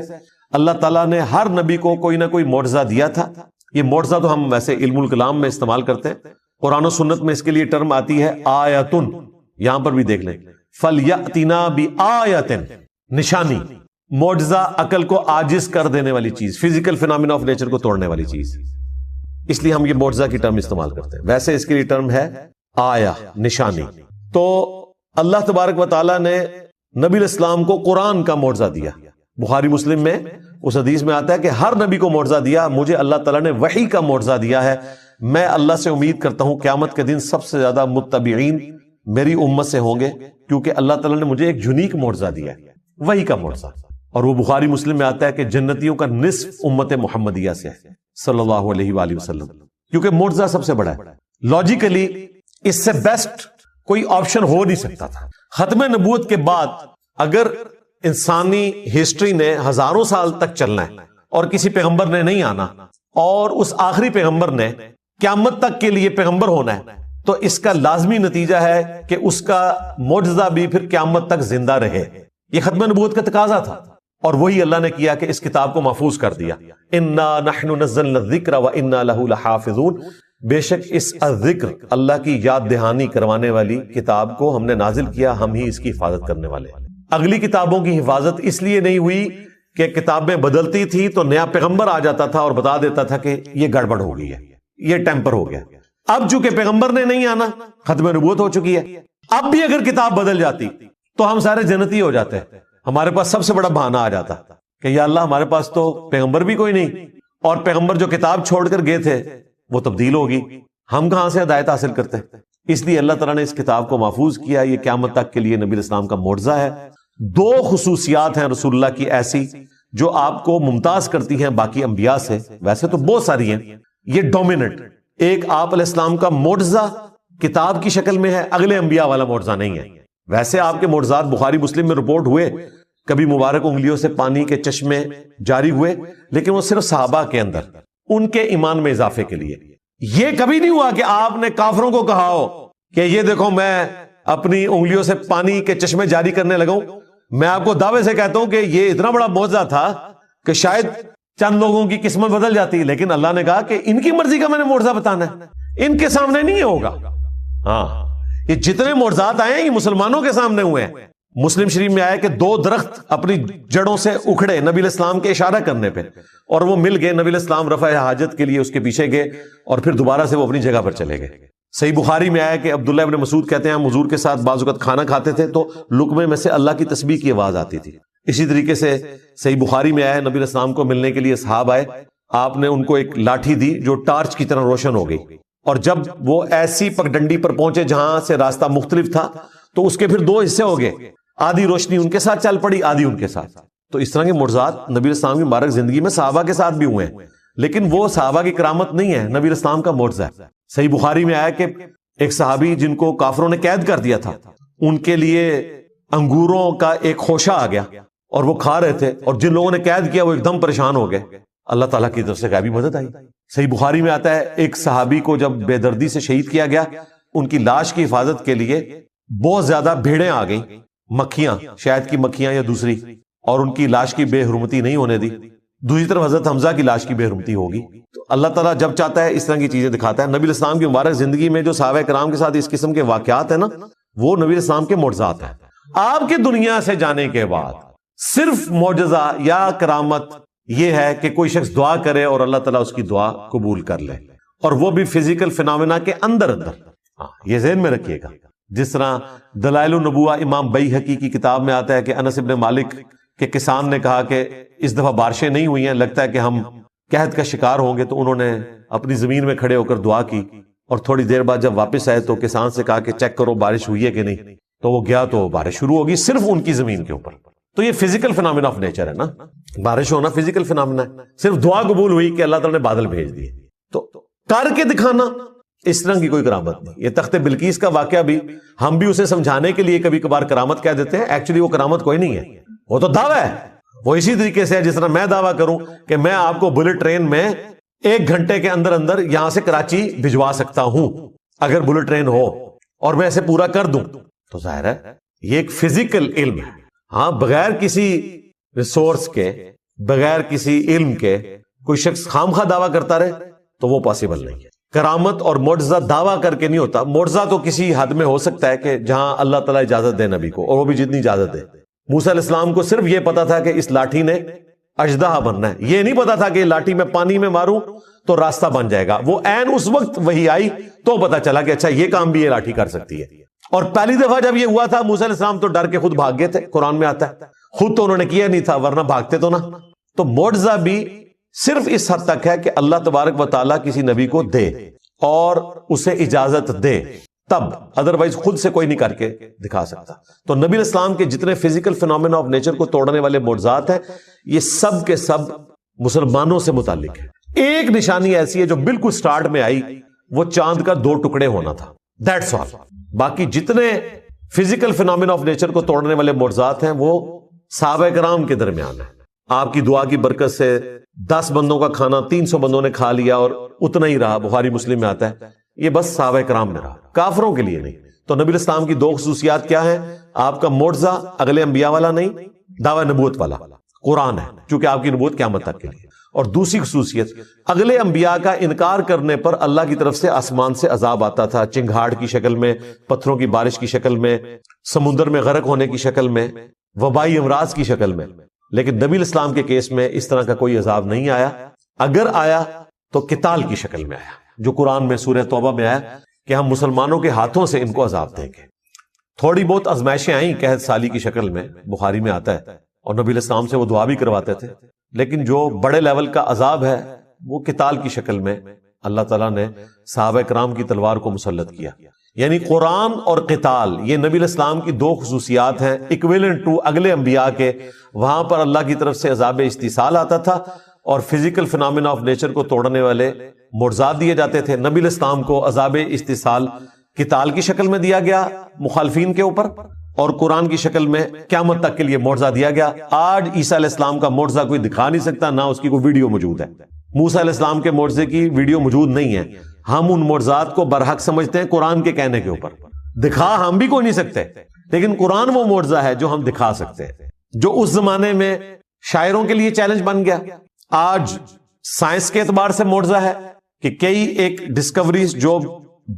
اللہ تعالیٰ نے ہر نبی کو کوئی نہ کوئی معجزہ دیا تھا. یہ معجزہ تو ہم ویسے علم الکلام میں استعمال کرتے ہیں، قرآن و سنت میں اس کے لیے ٹرم آتی ہے آیتن. یہاں پر بھی دیکھ لیں فَلْيَأْتِنَا بِآیَةٍ، نشانی، معجزہ عقل کو عاجز کر دینے والی چیز، فزیکل فینامنا آف نیچر کو توڑنے والی چیز، اس لیے ہم یہ معجزہ کی ٹرم استعمال کرتے ہیں. ویسے اس کے لیے ٹرم ہے آیا، نشانی. تو اللہ تبارک و تعالیٰ نے نبی علیہ السلام کو قرآن کا معجزہ دیا. بخاری مسلم میں اس حدیث میں آتا ہے کہ ہر نبی کو معجزہ دیا، مجھے اللہ تعالیٰ نے وحی کا معجزہ دیا ہے. میں اللہ سے امید کرتا ہوں قیامت کے دن سب سے زیادہ متبعین میری امت سے ہوں گے، کیونکہ اللہ تعالیٰ نے مجھے ایک یونیک معجزہ دیا ہے، وحی کا معجزہ. اور وہ بخاری مسلم میں آتا ہے کہ جنتیوں کا نصف امت محمدیہ سے ہے صلی اللہ علیہ وآلہ وسلم، کیونکہ معجزہ سب سے بڑا ہے. لاجیکلی اس سے بیسٹ کوئی آپشن ہو نہیں سکتا تھا. ختم نبوت کے بعد اگر انسانی ہسٹری نے ہزاروں سال تک چلنا ہے اور کسی پیغمبر نے نہیں آنا اور اس آخری پیغمبر نے قیامت تک کے لیے پیغمبر ہونا ہے، تو اس کا لازمی نتیجہ ہے کہ اس کا معجزہ بھی پھر قیامت تک زندہ رہے. یہ ختم نبوت کا تقاضا تھا اور وہی اللہ نے کیا کہ اس کتاب کو محفوظ کر دیا. انا نحن نزلنا الذکر وانا لہ لحافظون، بے شک اس ذکر اللہ کی یاد دہانی کروانے والی کتاب کو ہم نے نازل کیا، ہم ہی اس کی حفاظت کرنے والے. اگلی کتابوں کی حفاظت اس لیے نہیں ہوئی کہ کتابیں بدلتی تھی تو نیا پیغمبر آ جاتا تھا اور بتا دیتا تھا کہ یہ گڑبڑ ہو گئی ہے، یہ ٹیمپر ہو گیا. اب چونکہ پیغمبر نے نہیں آنا، ختم نبوت ہو چکی ہے، اب بھی اگر کتاب بدل جاتی تو ہم سارے جنتی ہو جاتے. ہمارے پاس سب سے بڑا بہانہ آ جاتا کہ یا اللہ ہمارے پاس تو پیغمبر بھی کوئی نہیں، اور پیغمبر جو کتاب چھوڑ کر گئے تھے وہ تبدیل ہوگی، ہم کہاں سے ہدایت حاصل کرتے ہیں؟ اس لیے اللہ تعالیٰ نے اس کتاب کو محفوظ کیا. یہ قیامت تک کے لیے نبی اسلام کا معجزہ ہے. 2 خصوصیات ہیں رسول اللہ کی ایسی جو آپ کو ممتاز کرتی ہیں باقی انبیاء سے. ویسے تو بہت ساری ہیں، یہ ڈومیننٹ. ایک آپ علیہ السلام کا معجزہ کتاب کی شکل میں ہے، اگلے انبیاء والا معجزہ نہیں ہے. ویسے آپ کے معجزات بخاری مسلم میں رپورٹ ہوئے، کبھی مبارک انگلیوں سے پانی کے چشمے جاری ہوئے، لیکن وہ صرف صحابہ کے اندر ان کے ایمان میں اضافے کے لیے. یہ کبھی نہیں ہوا کہ آپ نے کافروں کو کہا ہو کہ یہ دیکھو میں اپنی انگلیوں سے پانی کے چشمے جاری کرنے لگا ہوں. میں آپ کو دعوے سے کہتا ہوں کہ یہ اتنا بڑا معجزہ تھا کہ شاید چند لوگوں کی قسمت بدل جاتی، لیکن اللہ نے کہا کہ ان کی مرضی کا میں نے معجزہ بتانا ہے، ان کے سامنے نہیں ہوگا. ہاں، یہ جتنے معجزات آئے ہیں یہ مسلمانوں کے سامنے ہوئے ہیں. مسلم شریف میں آیا کہ 2 درخت اپنی جڑوں سے اکھڑے نبی علیہ السلام کے اشارہ کرنے پہ، اور وہ مل گئے. نبی علیہ السلام رفع حاجت کے لیے اس کے پیچھے گئے اور پھر دوبارہ سے وہ اپنی جگہ پر چلے گئے. صحیح بخاری میں آیا کہ عبداللہ ابن مسعود کہتے ہیں ہم حضور کے ساتھ بعض اوقات کھانا کھاتے تھے تو لقمے میں سے اللہ کی تسبیح کی آواز آتی تھی. اسی طریقے سے صحیح بخاری میں آیا نبی علیہ السلام کو ملنے کے لیے اصحاب آئے، آپ نے ان کو ایک لاٹھی دی جو ٹارچ کی طرح روشن ہو گئی، اور جب وہ ایسی پگڈنڈی پر پہنچے جہاں سے راستہ مختلف تھا تو اس کے پھر 2 حصے ہو گئے، آدھی روشنی ان کے ساتھ چل پڑی، آدھی ان کے ساتھ. تو اس طرح کے معجزات نبی علیہ السلام کی مبارک زندگی میں صحابہ کے ساتھ بھی ہوئے ہیں، لیکن وہ صحابہ کی کرامت نہیں ہے، نبی علیہ السلام کا معجزہ ہے. صحیح بخاری میں آیا کہ ایک صحابی جن کو کافروں نے قید کر دیا تھا، ان کے لیے انگوروں کا ایک خوشہ آ گیا اور وہ کھا رہے تھے، اور جن لوگوں نے قید کیا وہ ایک دم پریشان ہو گئے. اللہ تعالیٰ کی طرف سے غیبی مدد آئی. صحیح بخاری میں آتا ہے ایک صحابی کو جب بے دردی سے شہید کیا گیا، ان کی لاش کی حفاظت کے لیے بہت زیادہ بھیڑیں آ گئیں، مکھیاں، شہد کی مکھیاں یا دوسری، اور ان کی لاش کی بے حرمتی نہیں ہونے دی. دوسری طرف حضرت حمزہ کی لاش کی بے حرمتی ہوگی. تو اللہ تعالیٰ جب چاہتا ہے اس طرح کی چیزیں دکھاتا ہے. نبی علیہ السلام کی مبارک زندگی میں جو صحابہ کرام کے ساتھ اس قسم کے واقعات ہیں نا، وہ نبی علیہ السلام کے معجزات ہیں. آپ کے دنیا سے جانے کے بعد صرف معجزہ یا کرامت یہ ہے کہ کوئی شخص دعا کرے اور اللہ تعالیٰ اس کی دعا قبول کر لے، اور وہ بھی فزیکل فینومینا کے اندر. یہ ذہن میں رکھیے گا. جس طرح دلائل النبوہ امام بیہقی کی کتاب میں آتا ہے کہ انس ابن مالک کے کسان نے کہا کہ اس دفعہ بارشیں نہیں ہوئی ہیں، لگتا ہے کہ ہم قحط کا شکار ہوں گے. تو انہوں نے اپنی زمین میں کھڑے ہو کر دعا کی، اور تھوڑی دیر بعد جب واپس آئے تو کسان سے کہا کہ چیک کرو بارش ہوئی ہے کہ نہیں. تو وہ گیا تو بارش شروع ہوگی صرف ان کی زمین کے اوپر. تو یہ فزیکل فینومینا آف نیچر ہے نا، بارش ہونا فزیکل فینومینا ہے. صرف دعا قبول ہوئی کہ اللہ تعالیٰ نے بادل بھیج دیے. تو کر کے دکھانا اس طرح کی کوئی کرامت نہیں. یہ تخت بلقیس کا واقعہ بھی ہم بھی اسے سمجھانے کے لیے کبھی کبھار کرامت کہہ دیتے ہیں، ایکچولی وہ کرامت کوئی نہیں ہے، وہ تو دعویٰ ہے. وہ اسی طریقے سے ہے جس طرح میں دعویٰ کروں کہ میں آپ کو بلٹ ٹرین میں 1 گھنٹے کے اندر اندر یہاں سے کراچی بھجوا سکتا ہوں اگر بلٹ ٹرین ہو، اور میں اسے پورا کر دوں. تو ظاہر ہے یہ ایک فزیکل علم ہے. ہاں، بغیر کسی ریسورس کے، بغیر کسی علم کے کوئی شخص خامخواہ دعویٰ کرتا رہے تو وہ پاسبل نہیں ہے. کرامت اور معجزہ دعویٰ کر کے نہیں ہوتا. معجزہ تو کسی حد میں ہو سکتا ہے کہ جہاں اللہ تعالیٰ اجازت دے نبی کو، اور وہ بھی جتنی اجازت دے. موسیٰ علیہ السلام کو صرف یہ پتا تھا کہ اس لاٹھی نے اژدہا بننا ہے، یہ نہیں پتا تھا کہ لاٹھی میں پانی میں ماروں تو راستہ بن جائے گا. وہ عین اس وقت وہی آئی تو پتا چلا کہ اچھا یہ کام بھی یہ لاٹھی کر سکتی ہے. اور پہلی دفعہ جب یہ ہوا تھا موسیٰ علیہ السلام تو ڈر کے خود بھاگ گئے تھے. قرآن میں آتا ہے خود تو انہوں نے کیا نہیں تھا، ورنہ بھاگتے تو نہ. تو معجزہ بھی صرف اس حد تک ہے کہ اللہ تبارک و تعالیٰ کسی نبی کو دے اور اسے اجازت دے تب، ادروائز خود سے کوئی نہیں کر کے دکھا سکتا. تو نبی علیہ السلام کے جتنے فزیکل فینومینا آف نیچر کو توڑنے والے معجزات ہیں یہ سب کے سب مسلمانوں سے متعلق ہے. ایک نشانی ایسی ہے جو بالکل سٹارٹ میں آئی، وہ چاند کا 2 ٹکڑے ہونا تھا. That's all. باقی جتنے فزیکل فینومینا آف نیچر کو توڑنے والے معجزات ہیں وہ صحابہ کرام کے درمیان ہیں. آپ کی دعا کی برکت سے 10 بندوں کا کھانا 300 بندوں نے کھا لیا اور اتنا ہی رہا. بخاری مسلم میں آتا ہے یہ بس صحابہ کرام میں رہا، کافروں کے لیے نہیں. تو نبی علیہ السلام کی 2 خصوصیات کیا ہیں؟ آپ کا معجزہ اگلے انبیاء والا نہیں، دعوی نبوت والا قرآن ہے، چونکہ آپ کی نبوت قیامت تک کے لیے. اور دوسری خصوصیت، اگلے انبیاء کا انکار کرنے پر اللہ کی طرف سے آسمان سے عذاب آتا تھا، چنگھاڑ کی شکل میں، پتھروں کی بارش کی شکل میں، سمندر میں غرق ہونے کی شکل میں، وبائی امراض کی شکل میں. لیکن نبی علیہ السلام کے کیس میں اس طرح کا کوئی عذاب نہیں آیا. اگر آیا تو قتال کی شکل میں آیا، جو قرآن میں سورہ توبہ میں آیا کہ ہم مسلمانوں کے ہاتھوں سے ان کو عذاب دیں گے. تھوڑی بہت آزمائشیں آئیں قحط سالی کی شکل میں، بخاری میں آتا ہے اور نبی علیہ السلام سے وہ دعا بھی کرواتے تھے. لیکن جو بڑے لیول کا عذاب ہے وہ قتال کی شکل میں اللہ تعالیٰ نے صحابہ کرام کی تلوار کو مسلط کیا. یعنی قرآن اور قتال یہ نبی علیہ السلام کی دو خصوصیات ہیں ایکویلنٹ ٹو اگلے انبیاء کے. وہاں پر اللہ کی طرف سے عذاب استحصال آتا تھا اور فزیکل فینامنا آف نیچر کو توڑنے والے معجزات دیے جاتے تھے. نبی علیہ السلام کو عذاب استحصال قتال کی شکل میں دیا گیا مخالفین کے اوپر، اور قرآن کی شکل میں قیامت تک کے لیے معجزہ دیا گیا. آج عیسیٰ علیہ السلام کا معجزہ کوئی دکھا نہیں سکتا، نہ اس کی کوئی ویڈیو موجود ہے. موسیٰ علیہ السلام کے معجزے کی ویڈیو موجود نہیں ہے. ہم ان معجزات کو برحق سمجھتے ہیں قرآن کے کہنے کے اوپر. دکھا ہم بھی کوئی نہیں سکتے، لیکن قرآن وہ معجزہ ہے جو ہم دکھا سکتے ہیں، جو اس زمانے میں شاعروں کے لیے چیلنج بن گیا. آج سائنس کے اعتبار سے معجزہ ہے کہ کئی ایک ڈسکوریز جو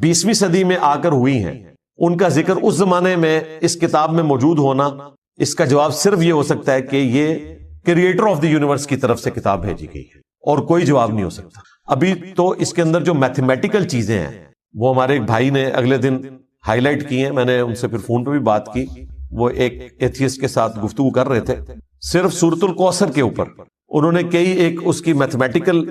20ویں صدی میں آ کر ہوئی ہیں ان کا ذکر اس زمانے میں اس کتاب میں موجود ہونا، اس کا جواب صرف یہ ہو سکتا ہے کہ یہ کریٹر آف دی یونیورس کی طرف سے کتاب بھیجی گئی ہے، اور کوئی جواب نہیں ہو سکتا. ابھی تو اس کے اندر جو میتھمیٹیکل چیزیں ہیں وہ ہمارے ایک بھائی نے اگلے دن ہائی لائٹ کی ہیں. میں نے ان سے پھر فون پہ بھی بات کی. وہ ایک ایتھیسٹ کے ساتھ گفتگو کر رہے تھے صرف سورۃ الکوثر کے اوپر. انہوں نے کئی ایک اس کی میتھمیٹیکل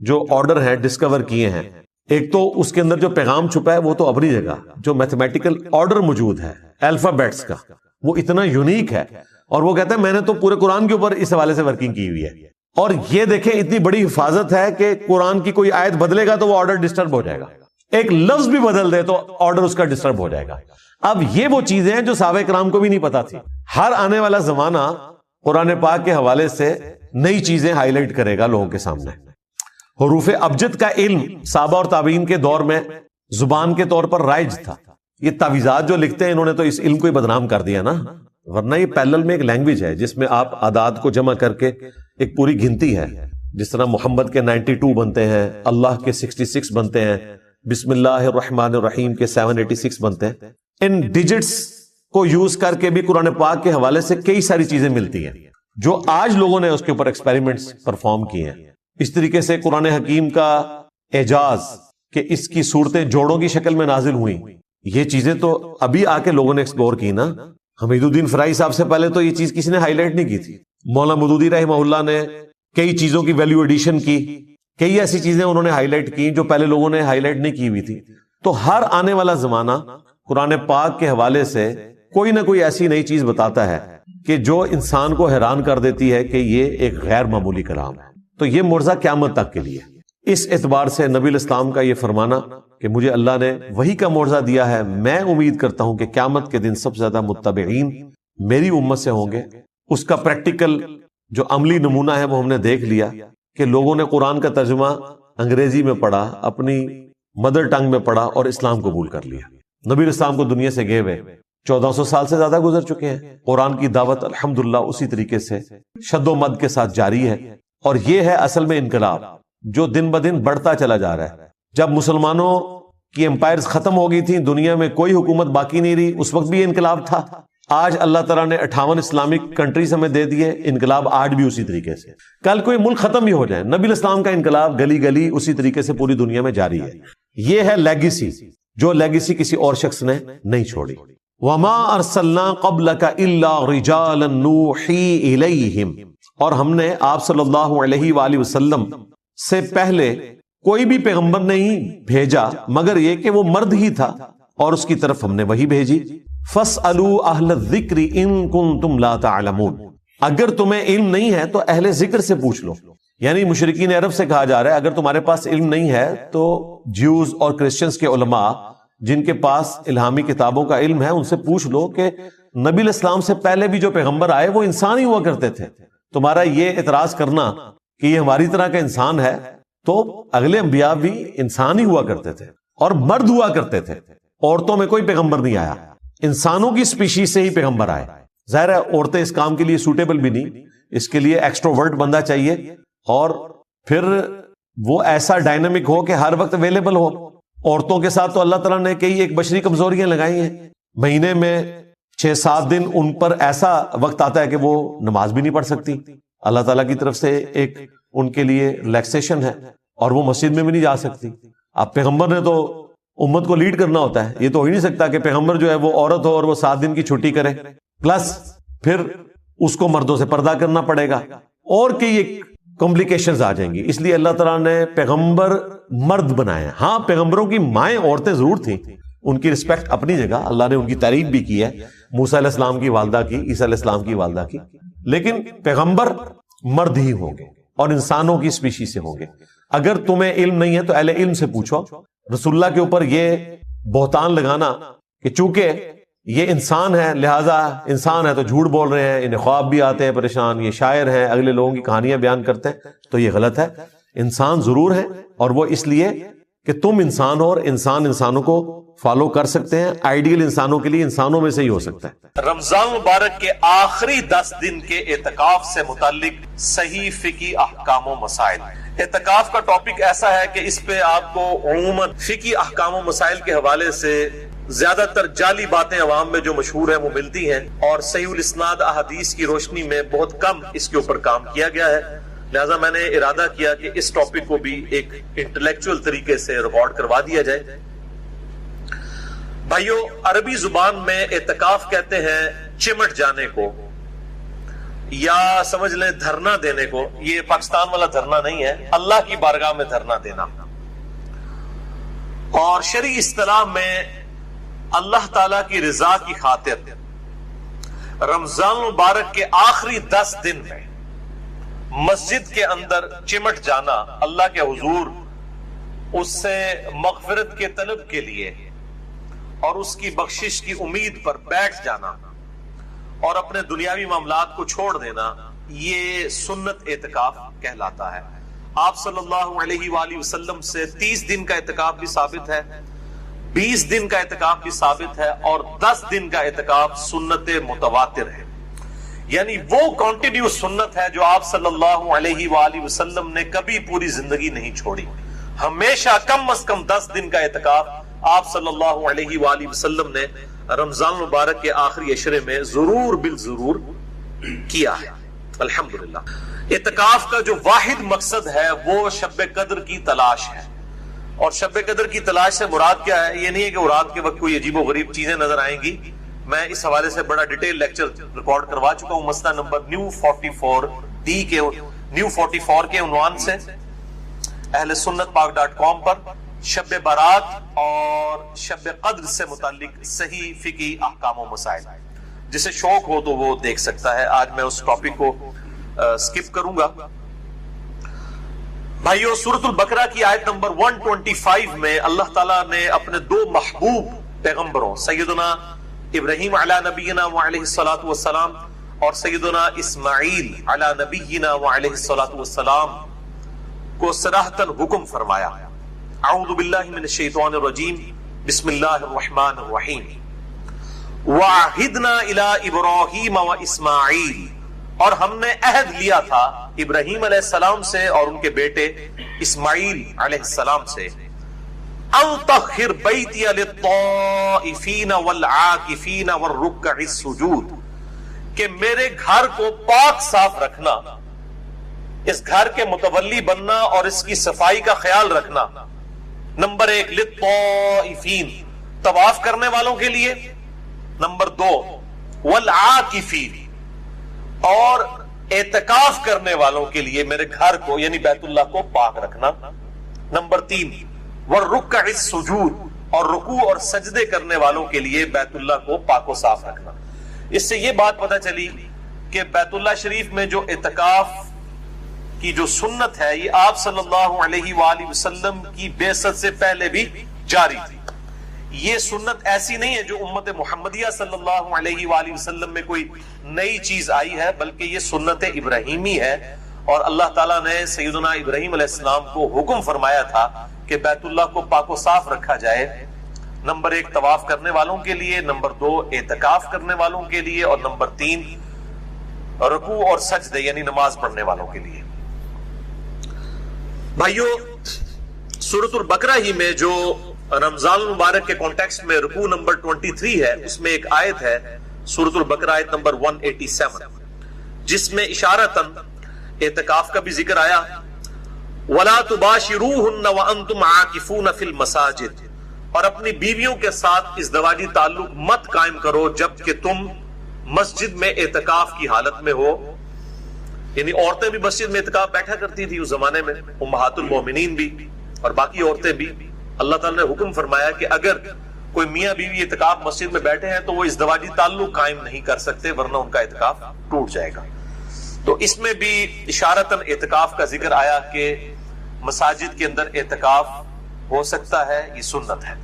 جو آرڈر ہے ڈسکور کیے ہیں. ایک تو اس کے اندر جو پیغام چھپا ہے وہ تو اپنی جگہ، جو میتھمیٹیکل آرڈر موجود ہے الفابیٹس کا وہ اتنا یونیک ہے. اور وہ کہتا ہے میں نے تو پورے قرآن کے اوپر اس حوالے سے ورکنگ کی ہوئی ہے. اور یہ دیکھیں اتنی بڑی حفاظت ہے کہ قرآن کی کوئی آیت بدلے گا تو وہ آرڈر ڈسٹرب ہو جائے گا، ایک لفظ بھی بدل دے تو آرڈر اس کا ڈسٹرب ہو جائے گا. اب یہ وہ چیزیں ہیں جو صحابہ کرام کو بھی نہیں پتا تھی. ہر آنے والا زمانہ قرآن پاک کے حوالے سے نئی چیزیں ہائی لائٹ کرے گا لوگوں کے سامنے. حروف ابجد کا علم صحابہ اور تابعین کے دور میں زبان کے طور پر رائج تھا. یہ تعویذات جو لکھتے ہیں انہوں نے تو اس علم کو ہی بدنام کر دیا نا، ورنہ یہ پیرلل میں ایک لینگویج ہے جس میں آپ اعداد کو جمع کر کے ایک پوری گنتی ہے. جس طرح محمد کے 92 بنتے ہیں، اللہ کے 66 بنتے ہیں، بسم اللہ الرحمن الرحیم کے 786 بنتے ہیں. ان ڈیجٹس کو یوز کر کے بھی قرآن پاک کے حوالے سے کئی ساری چیزیں ملتی ہیں جو آج لوگوں نے اس کے اوپر ایکسپیریمنٹس پرفارم کیے ہیں. اس طریقے سے قرآن حکیم کا اعجاز کہ اس کی صورتیں جوڑوں کی شکل میں نازل ہوئیں، یہ چیزیں تو ابھی آ کے لوگوں نے ایکسپلور کی نا. حمید الدین فرائی صاحب سے پہلے تو یہ چیز کسی نے ہائی لائٹ نہیں کی تھی. مولانا مودودی رحمہ اللہ نے کئی چیزوں کی ویلیو ایڈیشن کی، کئی ایسی چیزیں انہوں نے ہائی لائٹ کی جو پہلے لوگوں نے ہائی لائٹ نہیں کی ہوئی تھی. تو ہر آنے والا زمانہ قرآن پاک کے حوالے سے کوئی نہ کوئی ایسی نئی چیز بتاتا ہے کہ جو انسان کو حیران کر دیتی ہے کہ یہ ایک غیر معمولی کلام ہے. تو یہ معجزہ قیامت تک کے لیے. اس اعتبار سے نبی علیہ السلام کا یہ فرمانا کہ مجھے اللہ نے وہی کا معجزہ دیا ہے، میں امید کرتا ہوں کہ قیامت کے دن سب سے زیادہ متبعین میری امت سے ہوں گے. اس کا پریکٹیکل جو عملی نمونہ ہے وہ ہم نے دیکھ لیا کہ لوگوں نے قرآن کا ترجمہ انگریزی میں پڑھا، اپنی مدر ٹنگ میں پڑھا اور اسلام قبول کر لیا. نبی علیہ السلام کو دنیا سے گئے ہوئے 1400 سال سے زیادہ گزر چکے ہیں. قرآن کی دعوت الحمدللہ اسی طریقے سے شد و مد کے ساتھ جاری ہے. اور یہ ہے اصل میں انقلاب جو دن بدن بڑھتا چلا جا رہا ہے. جب مسلمانوں کی امپائرز ختم ہو گئی تھیں، دنیا میں کوئی حکومت باقی نہیں رہی، اس وقت بھی انقلاب تھا. آج اللہ تعالیٰ نے 58 اسلامک کنٹریز ہمیں دے دیے، انقلاب آج بھی اسی طریقے سے. کل کوئی ملک ختم بھی ہو جائے، نبی علیہ السلام کا انقلاب گلی گلی اسی طریقے سے پوری دنیا میں جاری ہے. یہ ہے لیگیسی، جو لیگیسی کسی اور شخص نے نہیں چھوڑی. وَمَا أَرْسَلْنَا قَبْلَكَ إِلَّا رِجَالًا نُوحِي إِلَيْهِمْ، اور ہم نے آپ صلی اللہ علیہ وآلہ وسلم سے پہلے کوئی بھی پیغمبر نہیں بھیجا مگر یہ کہ وہ مرد ہی تھا اور اس کی طرف ہم نے وہی بھیجی. فَاسْأَلُوا أَهْلَ الذِّكْرِ إِن كُنتُمْ لَا تَعْلَمُونَ، اگر تمہیں علم نہیں ہے تو اہل ذکر سے پوچھ لو. یعنی مشرکین عرب سے کہا جا رہا ہے اگر تمہارے پاس علم نہیں ہے تو جیوز اور کرسچنز کے علماء جن کے پاس الہامی کتابوں کا علم ہے ان سے پوچھ لو کہ نبی علیہ السلام سے پہلے بھی جو پیغمبر آئے وہ انسان ہی ہوا کرتے تھے. تمہارا یہ اعتراض کرنا کہ یہ ہماری طرح کا انسان ہے، تو اگلے انبیاء بھی انسان ہی ہوا کرتے تھے اور مرد ہوا کرتے تھے. عورتوں میں کوئی پیغمبر نہیں آیا، انسانوں کی سپیشیز سے ہی پیغمبر آئے. ظاہر ہے عورتیں اس کام کے لیے سوٹیبل بھی نہیں، اس کے لیے ایکسٹروورٹ بندہ چاہیے اور پھر وہ ایسا ڈائنامک ہو کہ ہر وقت اویلیبل ہو. عورتوں کے ساتھ تو اللہ تعالیٰ نے کئی ایک بشری کمزوریاں لگائی ہیں. مہینے میں 6-7 دن ان پر ایسا وقت آتا ہے کہ وہ نماز بھی نہیں پڑھ سکتی. اللہ تعالیٰ کی طرف سے ایک ان کے لیے ریلیکسیشن ہے اور وہ مسجد میں بھی نہیں جا سکتی. اب پیغمبر نے تو امت کو لیڈ کرنا ہوتا ہے، یہ تو ہو ہی نہیں سکتا کہ پیغمبر جو ہے وہ عورت ہو اور وہ 7 دن کی چھٹی کرے، پلس پھر اس کو مردوں سے پردہ کرنا پڑے گا، اور کئی کمپلیکیشنز آ جائیں گی. اس لیے اللہ تعالیٰ نے پیغمبر مرد بنائے ہیں. ہاں پیغمبروں کی مائیں عورتیں ضرور تھیں، ان کی رسپیکٹ اپنی جگہ، اللہ نے ان کی تعریف بھی کی ہے، موسیٰ علیہ السلام کی والدہ کی، عیسیٰ علیہ السلام کی والدہ کی، لیکن پیغمبر مرد ہی ہوں گے اور انسانوں کی اسپیشی سے ہوں گے. اگر تمہیں علم نہیں ہے تو اہل علم سے پوچھو. رسول اللہ کے اوپر یہ بہتان لگانا کہ چونکہ یہ انسان ہے لہذا انسان ہے تو جھوٹ بول رہے ہیں، انہیں خواب بھی آتے ہیں پریشان، یہ شاعر ہیں، اگلے لوگوں کی کہانیاں بیان کرتے ہیں، تو یہ غلط ہے. انسان ضرور ہے، اور وہ اس لیے کہ تم انسان ہو اور انسان انسانوں کو فالو کر سکتے ہیں. آئیڈیل انسانوں کے لیے انسانوں میں سے ہی ہو سکتا ہے. رمضان مبارک کے آخری 10 دن کے اعتکاف سے متعلق صحیح فقہی احکام و مسائل. اعتکاف کا ٹاپک ایسا ہے کہ اس پہ آپ کو عموماً فقہی احکام و مسائل کے حوالے سے زیادہ تر جعلی باتیں عوام میں جو مشہور ہیں وہ ملتی ہیں، اور صحیح الاسناد احادیث کی روشنی میں بہت کم اس کے اوپر کام کیا گیا ہے. لہذا میں نے ارادہ کیا کہ اس ٹاپک کو بھی ایک انٹلیکچوئل طریقے سے ریکارڈ کروا دیا جائے. بھائیو، عربی زبان میں اعتکاف کہتے ہیں چمٹ جانے کو، یا سمجھ لیں دھرنا دینے کو. یہ پاکستان والا دھرنا نہیں ہے، اللہ کی بارگاہ میں دھرنا دینا. اور شرعی اصطلاح میں اللہ تعالیٰ کی رضا کی خاطر رمضان مبارک کے آخری 10 دن میں مسجد کے اندر چمٹ جانا، اللہ کے حضور اس سے مغفرت کے طلب کے لیے اور اس کی بخشش کی امید پر بیٹھ جانا اور اپنے دنیاوی معاملات کو چھوڑ دینا، یہ سنت اعتکاف کہلاتا ہے. آپ صلی اللہ علیہ وآلہ وسلم سے 30 دن کا اعتکاف بھی ثابت ہے، 20 دن کا اعتکاف بھی ثابت ہے، اور 10 دن کا اعتکاف سنت متواتر ہے. یعنی وہ کنٹینیو سنت ہے جو آپ صلی اللہ علیہ وآلہ وسلم نے کبھی پوری زندگی نہیں چھوڑی. ہمیشہ کم از کم 10 دن کا اعتکاف آپ صلی اللہ علیہ وآلہ وسلم نے رمضان مبارک کے آخری عشرے میں ضرور بالضرور کیا ہے. الحمدللہ. اعتکاف کا جو واحد مقصد ہے وہ شب قدر کی تلاش ہے. اور شب قدر کی تلاش سے مراد کیا ہے؟ یہ نہیں ہے کہ رات کے وقت کوئی عجیب و غریب چیزیں نظر آئیں گی. میں اس حوالے سے بڑا ڈیٹیل لیکچر ریکارڈ کروا چکا ہوں، مسئلہ نمبر نیو 44 کے عنوان سے اہل سنت پاک.com پر شب بارات اور شب قدر سے متعلق صحیح فقہی احکام و مسائل. جسے شوق ہو تو وہ دیکھ سکتا ہے. آج میں اس ٹاپک کو سکپ کروں گا. بھائیو، سورۃ البقرہ کی آیت نمبر 125 میں اللہ تعالیٰ نے اپنے 2 محبوب پیغمبروں سیدنا ابراہیم علی نبینا وعلیہ الصلوۃ والسلام اور سیدنا اسماعیل علی نبینا وعلیہ الصلوۃ والسلام کو صراحتاً حکم فرمایا. اعوذ باللہ من الشیطان الرجیم، بسم اللہ الرحمن الرحیم. وعہدنا الی ابراہیم واسماعیل، اور ہم نے عہد لیا تھا ابراہیم علیہ السلام سے اور ان کے بیٹے اسماعیل علیہ السلام سے، ان طہر بیتی للطائفین والعاکفین والرکع السجود، کہ میرے گھر کو پاک صاف رکھنا، اس گھر کے متولی بننا اور اس کی صفائی کا خیال رکھنا. نمبر 1 للطائفین، طواف کرنے والوں کے لیے. نمبر 2 والعاکفین، اور اعتکاف کرنے والوں کے لیے میرے گھر کو یعنی بیت اللہ کو پاک رکھنا. نمبر 3 والرکع السجود، اور رکوع اور سجدے کرنے والوں کے لیے بیت اللہ کو پاک و صاف رکھنا. اس سے یہ بات پتہ چلی کہ بیت اللہ شریف میں جو اعتکاف کی جو سنت ہے یہ آپ صلی اللہ علیہ وآلہ وسلم کی بعثت سے پہلے بھی جاری تھی. یہ سنت ایسی نہیں ہے جو امت محمدیہ صلی اللہ علیہ وآلہ وسلم میں کوئی نئی چیز آئی ہے، بلکہ یہ سنت ابراہیمی ہے. اور اللہ تعالیٰ نے سیدنا ابراہیم علیہ السلام کو حکم فرمایا تھا کہ بیت اللہ کو پاک و صاف رکھا جائے. نمبر 1 طواف کرنے والوں کے لیے، نمبر 2 اعتکاف کرنے والوں کے لیے، اور نمبر 3 رکوع اور سجدے یعنی نماز پڑھنے والوں کے لیے. بھائیو، سورۃ البقرہ ہی میں جو رمضان المبارک کے کانٹیکسٹ میں رکوع نمبر 23 ہے، اس میں ایک آیت ہے سورۃ البقرہ آیت نمبر 187 جس میں اشارتاً اعتکاف کا بھی ذکر آیا. وَلَا تُبَاشِرُوهُنَّ وَأَنْتُمْ عَاكِفُونَ فِي الْمَسَاجِدِ، اور اپنی بیویوں کے ساتھ ازدواجی تعلق مت قائم کرو جبکہ تم مسجد میں اعتکاف کی حالت میں ہو، یعنی عورتیں بھی مسجد میں اعتکاف بیٹھا کرتی تھی اس زمانے میں، امہات المومنین بھی اور باقی عورتیں بھی، اللہ تعالیٰ نے حکم فرمایا کہ اگر کوئی میاں بیوی اعتکاف مسجد میں بیٹھے ہیں تو وہ ازدواجی تعلق قائم نہیں کر سکتے ورنہ ان کا اعتکاف ٹوٹ جائے گا۔ تو اس میں بھی اشارتاً اعتکاف کا ذکر آیا کہ مساجد کے اندر اعتکاف ہو سکتا ہے، یہ سنت ہے۔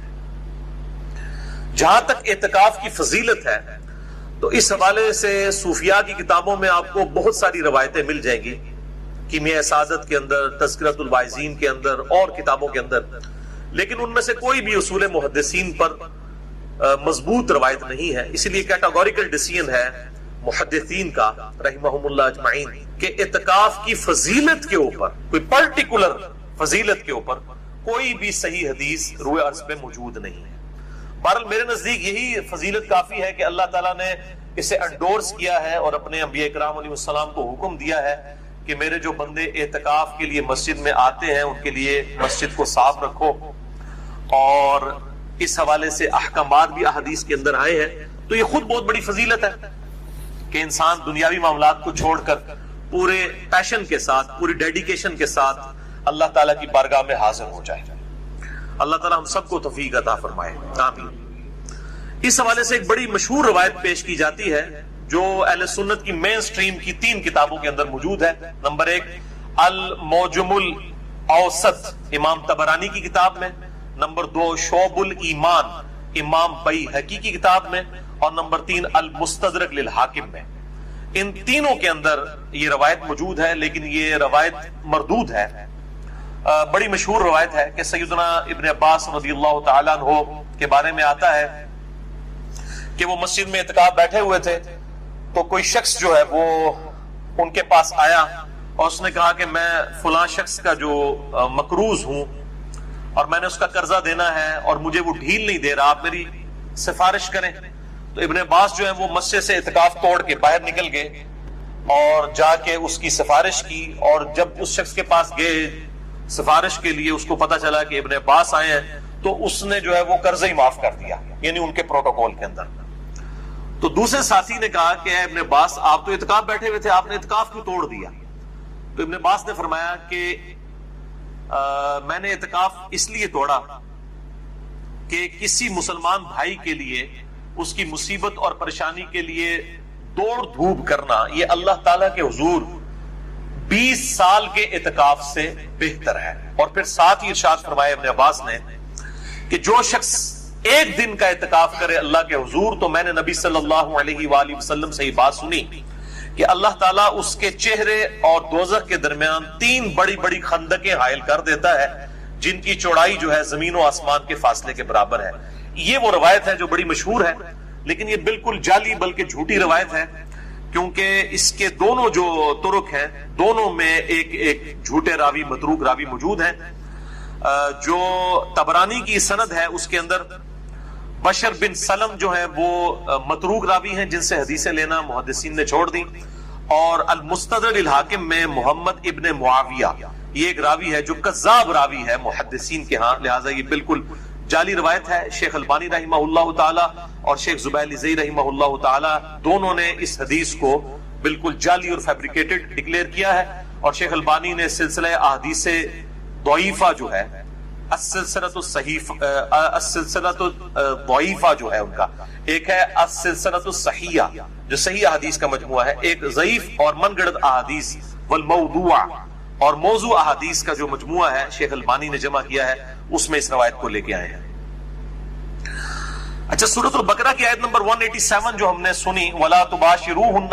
جہاں تک اعتکاف کی فضیلت ہے تو اس حوالے سے صوفیاء کی کتابوں میں آپ کو بہت ساری روایتیں مل جائیں گی، کیمیاء سعادت کے اندر، تذکرۃ الواعظین کے اندر اور کتابوں کے اندر، لیکن ان میں سے کوئی بھی اصول محدثین پر مضبوط روایت نہیں ہے۔ اس لیے کیٹاگوریکل ڈیسیژن ہے محدثین کا رحمہم اللہ اجمعین کہ اعتکاف کی فضیلت کے اوپر، کوئی پرٹیکولر فضیلت کے اوپر کوئی بھی صحیح حدیث روئے عرض پہ موجود نہیں ہے۔ بہرحال میرے نزدیک یہی فضیلت کافی ہے کہ اللہ تعالیٰ نے اسے انڈورس کیا ہے اور اپنے انبیاء کرام علیہ السلام کو حکم دیا ہے کہ میرے جو بندے اعتکاف کے لیے مسجد میں آتے ہیں ان کے لیے مسجد کو صاف رکھو، اور اس حوالے سے احکامات بھی احادیث کے اندر آئے ہیں۔ تو یہ خود بہت بڑی فضیلت ہے کہ انسان دنیاوی معاملات کو چھوڑ کر پورے پیشن کے ساتھ، پوری ڈیڈیکیشن کے ساتھ اللہ تعالیٰ کی بارگاہ میں حاضر ہو جائے۔ اللہ تعالیٰ ہم سب کو توفیق عطا فرمائے، آمین۔ اس حوالے سے ایک بڑی مشہور روایت پیش کی جاتی ہے جو اہل سنت کی مین سٹریم کی 3 کتابوں کے اندر موجود ہے۔ نمبر 1 الموجم الاوسط امام طبرانی کی کتاب میں، نمبر 2 شعب الایمان امام بیہقی کی کتاب میں، اور نمبر 3 المستدرک للحاکم میں۔ ان تینوں کے اندر یہ روایت موجود ہے، لیکن یہ روایت مردود ہے۔ بڑی مشہور روایت ہے کہ سیدنا ابن عباس رضی اللہ تعالیٰ عنہ کے بارے میں آتا ہے کہ وہ مسجد میں اعتکاف بیٹھے ہوئے تھے تو کوئی شخص جو ہے وہ ان کے پاس آیا اور اس نے کہا کہ میں فلاں شخص کا جو مقروض ہوں اور میں نے اس کا قرضہ دینا ہے اور مجھے وہ ڈھیل نہیں دے رہا، آپ میری سفارش کریں۔ تو ابن عباس جو ہے وہ مسجد سے اعتکاف توڑ کے باہر نکل گئے اور جا کے اس کی سفارش کی، اور جب اس شخص کے پاس گئے سفارش کے لیے، اس کو پتا چلا کہ ابن عباس آئے ہیں، تو اس نے جو ہے وہ قرضہ ہی معاف کر دیا، یعنی ان کے پروٹوکول کے اندر۔ تو دوسرے ساتھی نے کہا کہ اے ابن عباس، آپ تو اعتکاف بیٹھے ہوئے تھے، آپ نے اعتکاف کیوں توڑ دیا؟ تو ابن عباس نے فرمایا کہ میں نے اعتکاف اس لیے توڑا کہ کسی مسلمان بھائی کے لیے اس کی مصیبت اور پریشانی کے لیے دوڑ دھوپ کرنا یہ اللہ تعالیٰ کے حضور 20 سال کے اعتکاف سے بہتر ہے۔ اور پھر ساتھ ہی ارشاد فرمایا ابن عباس نے کہ جو شخص ایک دن کا اعتکاف کرے اللہ کے حضور، تو میں نے نبی صلی اللہ علیہ وآلہ وسلم سے یہ بات سنی کہ اللہ تعالیٰ اس کے چہرے اور دوزخ کے درمیان 3 بڑی بڑی خندقیں حائل کر دیتا ہے جن کی چوڑائی جو ہے زمین و آسمان کے فاصلے کے برابر ہے۔ یہ وہ روایت ہے جو بڑی مشہور ہے، لیکن یہ بالکل جعلی بلکہ جھوٹی روایت ہے، کیونکہ اس کے دونوں جو طرق ہیں دونوں میں ایک جھوٹے راوی، متروک راوی موجود ہیں۔ جو طبرانی کی سند ہے اس کے اندر بشر بن سلم جو ہے وہ متروک راوی ہیں جن سے حدیثیں لینا محدثین نے چھوڑ دی، اور المستدرک للحاکم میں محمد ابن معاویہ یہ ایک راوی ہے جو کذاب راوی ہے محدثین کے ہاں، لہٰذا یہ بالکل جعلی روایت ہے۔ شیخ البانی رحمہ اللہ تعالی اور شیخ زبیر زئی رحمہ اللہ تعالی دونوں نے اس حدیث کو بالکل جعلی اور فیبریکیٹڈ ڈکلیئر کیا ہے، اور شیخ البانی نے سلسلہ احادیث ضعیفہ جو ہے السلسلۃ الضعیفہ جو ہے ان کا، ایک ہے السلسلۃ الصحیحہ جو صحیح احادیث کا مجموعہ ہے، ایک ضعیف اور من گڑت احادیث والموضوع اور موضوع احادیث کا جو مجموعہ ہے شیخ البانی نے جمع کیا ہے، اس میں اس روایت کو لے کے آئے ہیں۔ اچھا، سورۃ البقرہ کی آیت نمبر 187 جو ہم نے سنی، وَلَا تُبَاشِرُوهُنَّ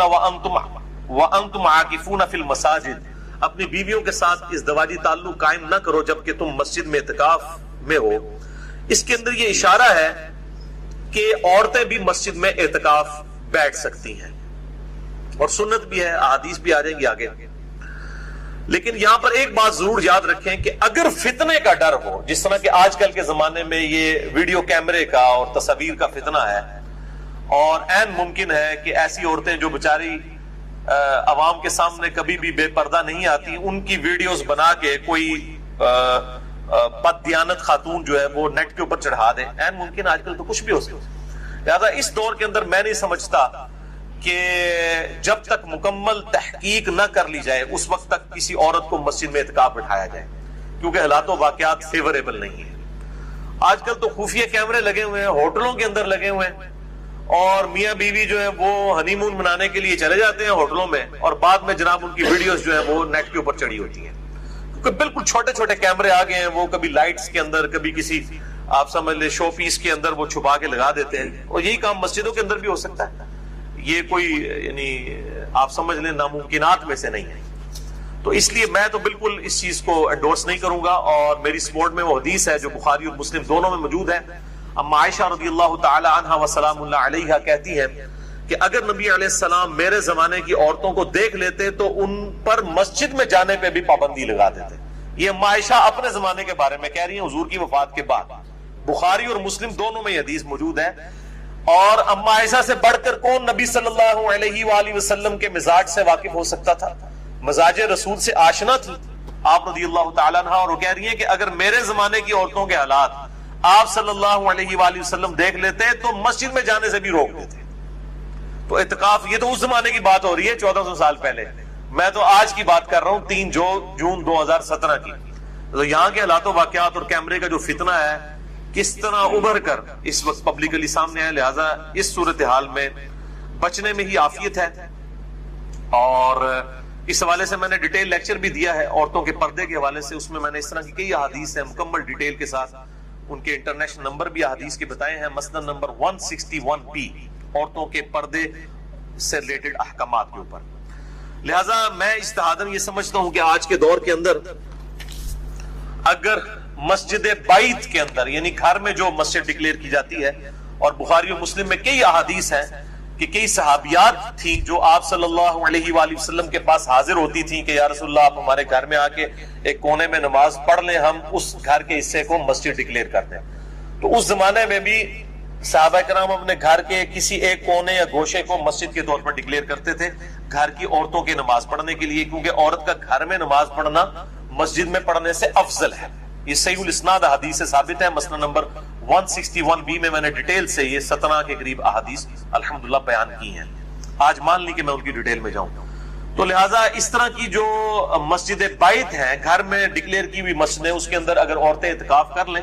وَأَنْتُمْ عَاكِفُونَ فِي الْمَسَاجِدِ، اپنی بیویوں کے ساتھ ازدواجی تعلق قائم نہ کرو جبکہ تم مسجد میں اعتکاف میں ہو۔ اس کے اندر یہ اشارہ ہے کہ عورتیں بھی مسجد میں اعتکاف بیٹھ سکتی ہیں، اور سنت بھی ہے، احادیث بھی آ جائیں گی آگے۔ لیکن یہاں پر ایک بات ضرور یاد رکھیں کہ اگر فتنے کا ڈر ہو، جس طرح کہ آج کل کے زمانے میں یہ ویڈیو کیمرے کا اور تصاویر کا فتنہ ہے، اور عین ممکن ہے کہ ایسی عورتیں جو بیچاری عوام کے سامنے کبھی بھی بے پردہ نہیں آتی، ان کی ویڈیوز بنا کے کوئی بد دیانت خاتون جو ہے وہ نیٹ کے اوپر چڑھا دیں، عین ممکن آج کل تو کچھ بھی ہو سکتا ہے۔ لہٰذا اس دور کے اندر میں نہیں سمجھتا کہ جب تک مکمل تحقیق نہ کر لی جائے اس وقت تک کسی عورت کو مسجد میں اعتکاف بٹھایا جائے، کیونکہ حالات و واقعات فیوریبل نہیں ہیں۔ آج کل تو خفیہ کیمرے لگے ہوئے ہیں، ہوٹلوں کے اندر لگے ہوئے ہیں، اور میاں بیوی جو ہے وہ ہنی مون منانے کے لیے چلے جاتے ہیں ہوٹلوں میں، اور بعد میں جناب ان کی ویڈیوز جو ہے وہ نیٹ کے اوپر چڑھی ہوتی ہیں، کیونکہ بالکل چھوٹے چھوٹے کیمرے آ گئے ہیں، وہ کبھی لائٹس کے اندر، کبھی کسی آپ سمجھ لیں شو پیس کے اندر وہ چھپا کے لگا دیتے ہیں، اور یہی کام مسجدوں کے اندر بھی ہو سکتا ہے۔ یہ کوئی یعنی آپ سمجھ لیں ناممکنات میں سے نہیں ہے۔ تو اس لیے میں تو بالکل اس چیز کو انڈورس نہیں کروں گا، اور میری سپورٹ میں وہ حدیث ہے جو بخاری اور مسلم دونوں میں موجود ہے۔ اما عائشہ رضی اللہ تعالی عنہا وسلام اللہ علیہا کہتی ہیں کہ اگر نبی علیہ السلام میرے زمانے کی عورتوں کو دیکھ لیتے تو ان پر مسجد میں جانے پہ بھی پابندی لگا دیتے۔ یہ اما عائشہ اپنے زمانے کے بارے میں کہہ رہی ہیں حضور کی وفات کے بعد۔ بخاری اور مسلم دونوں میں یہ حدیث موجود ہے۔ اور اما عائشہ سے بڑھ کر کون نبی صلی اللہ علیہ وآلہ وسلم کے مزاج سے واقف ہو سکتا تھا، مزاج رسول سے آشنا تھی آپ رضی اللہ تعالیٰ عنہ، اور وہ کہہ رہی ہیں کہ اگر میرے زمانے کی عورتوں کے حالات آپ صلی اللہ علیہ وآلہ وسلم دیکھ لیتے تو مسجد میں جانے سے بھی روک دیتے۔ تو اعتکاف یہ تو اس زمانے کی بات ہو رہی ہے 1400 سال پہلے، میں تو آج کی بات کر رہا ہوں 3 جون 2017 کی۔ تو یہاں کے حالات و واقعات اور کیمرے کا جو فتنہ ہے کس طرح ابھر کر اس وقت پبلکلی سامنے آئے، لہٰذا اس صورتحال میں بچنے میں ہی عافیت ہے۔ اور اس حوالے سے میں نے ڈیٹیل لیکچر بھی دیا ہے عورتوں کے پردے کے حوالے سے، اس میں نے اس طرح کی کئی احادیث ہیں مکمل ڈیٹیل کے ساتھ، ان کے انٹرنیشنل نمبر بھی احادیث کے بتائے ہیں، مسند نمبر 161P عورتوں کے پردے سے ریلیٹڈ احکامات کے اوپر۔ لہٰذا میں اجتہاداً یہ سمجھتا ہوں کہ آج کے دور کے اندر اگر مسجد بیت کے اندر یعنی گھر میں جو مسجد ڈکلیئر کی جاتی ہے، اور بخاری و مسلم میں کئی احادیث ہیں کہ کئی صحابیات تھیں جو آپ صلی اللہ علیہ وآلہ وسلم کے پاس حاضر ہوتی تھیں کہ یا رسول اللہ آپ ہمارے گھر میں آ کے ایک کونے میں نماز پڑھ لیں، ہم اس گھر کے حصے کو مسجد ڈکلیئر کر دیں۔ تو اس زمانے میں بھی صحابہ کرام اپنے گھر کے کسی ایک کونے یا گوشے کو مسجد کے طور پر ڈکلیئر کرتے تھے گھر کی عورتوں کی نماز پڑھنے کے لیے، کیونکہ عورت کا گھر میں نماز پڑھنا مسجد میں پڑھنے سے افضل ہے۔ یہ صحیح الاسناد احادیث سے ثابت ہے، مسند نمبر 161B میں نے ڈیٹیل سے یہ 17 کے قریب احادیث الحمدللہ بیان کی ہیں، آج مان لی کہ میں ان کی ڈیٹیل میں جاؤں۔ تو لہٰذا اس طرح کی جو مسجد بیت ہیں گھر میں ڈکلیئر کی ہوئی مسجد، اس کے اندر اگر عورتیں اعتکاف کر لیں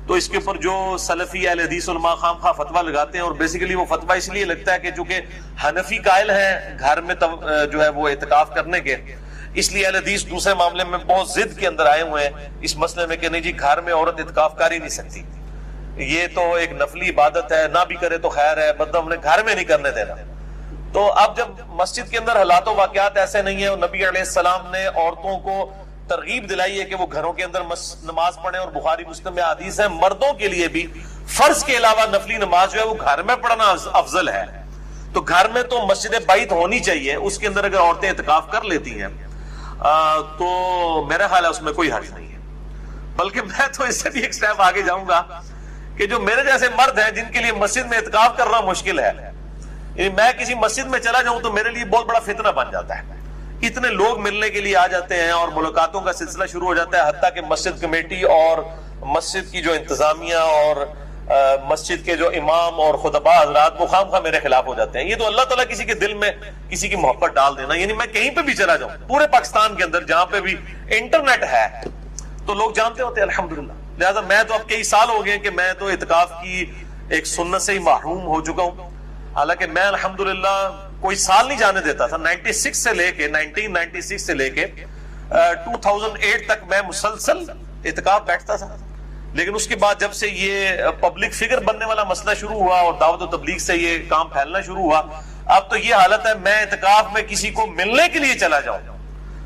تو اس کے اوپر جو سلفی اہل حدیث علماء خام خواہ فتویٰ لگاتے ہیں، اور بیسیکلی وہ فتویٰ اس لیے لگتا ہے کہ چونکہ حنفی قائل ہیں گھر میں جو ہے وہ اعتکاف کرنے کے، اس لیے اہل حدیث دوسرے معاملے میں بہت ضد کے اندر آئے ہوئے ہیں اس مسئلے میں کہ نہیں جی گھر میں عورت اعتکاف کر ہی نہیں سکتی، یہ تو ایک نفلی عبادت ہے، نہ بھی کرے تو خیر ہے، مطلب ہم نے گھر میں نہیں کرنے دینا۔ تو اب جب مسجد کے اندر حالات و واقعات ایسے نہیں ہیں، اور نبی علیہ السلام نے عورتوں کو ترغیب دلائی ہے کہ وہ گھروں کے اندر نماز پڑھیں، اور بخاری مسلم میں حدیث ہے مردوں کے لیے بھی فرض کے علاوہ نفلی نماز جو ہے وہ گھر میں پڑھنا افضل ہے، تو گھر میں تو مسجد بیت ہونی چاہیے، اس کے اندر اگر عورتیں اعتکاف کر لیتی ہیں تو میرا خیال ہے اس میں کوئی حرج نہیں ہے۔ بلکہ میں تو اس سے بھی ایک سٹیپ آگے جاؤں گا کہ جو میرے جیسے مرد ہیں جن کے لیے مسجد میں اعتکاف کرنا مشکل ہے، یعنی میں کسی مسجد میں چلا جاؤں تو میرے لیے بہت بڑا فتنہ بن جاتا ہے، اتنے لوگ ملنے کے لیے آ جاتے ہیں اور ملاقاتوں کا سلسلہ شروع ہو جاتا ہے، حتیٰ کہ مسجد کمیٹی اور مسجد کی جو انتظامیہ اور مسجد کے جو امام اور خطباء حضرات وہ خام خواہ میرے خلاف ہو جاتے ہیں۔ یہ تو اللہ تعالیٰ کسی کے دل میں کسی کی محبت ڈال دینا، یعنی میں کہیں پہ بھی چلا جاؤں پورے پاکستان کے اندر جہاں پہ بھی انٹرنیٹ ہے تو لوگ جانتے ہوتے ہیں الحمدللہ۔ لہذا میں تو اب کئی سال ہو گئے کہ میں تو اعتکاف کی ایک سنت سے ہی محروم ہو چکا ہوں، حالانکہ میں الحمدللہ کوئی سال نہیں جانے دیتا تھا، 1996 سے لے کے 2008 تک میں مسلسل اعتکاف بیٹھتا تھا، لیکن اس کے بعد جب سے یہ پبلک فگر بننے والا مسئلہ شروع ہوا اور دعوت و تبلیغ سے یہ کام پھیلنا شروع ہوا، اب تو یہ حالت ہے میں اعتکاف میں کسی کو ملنے کے لیے چلا جاؤں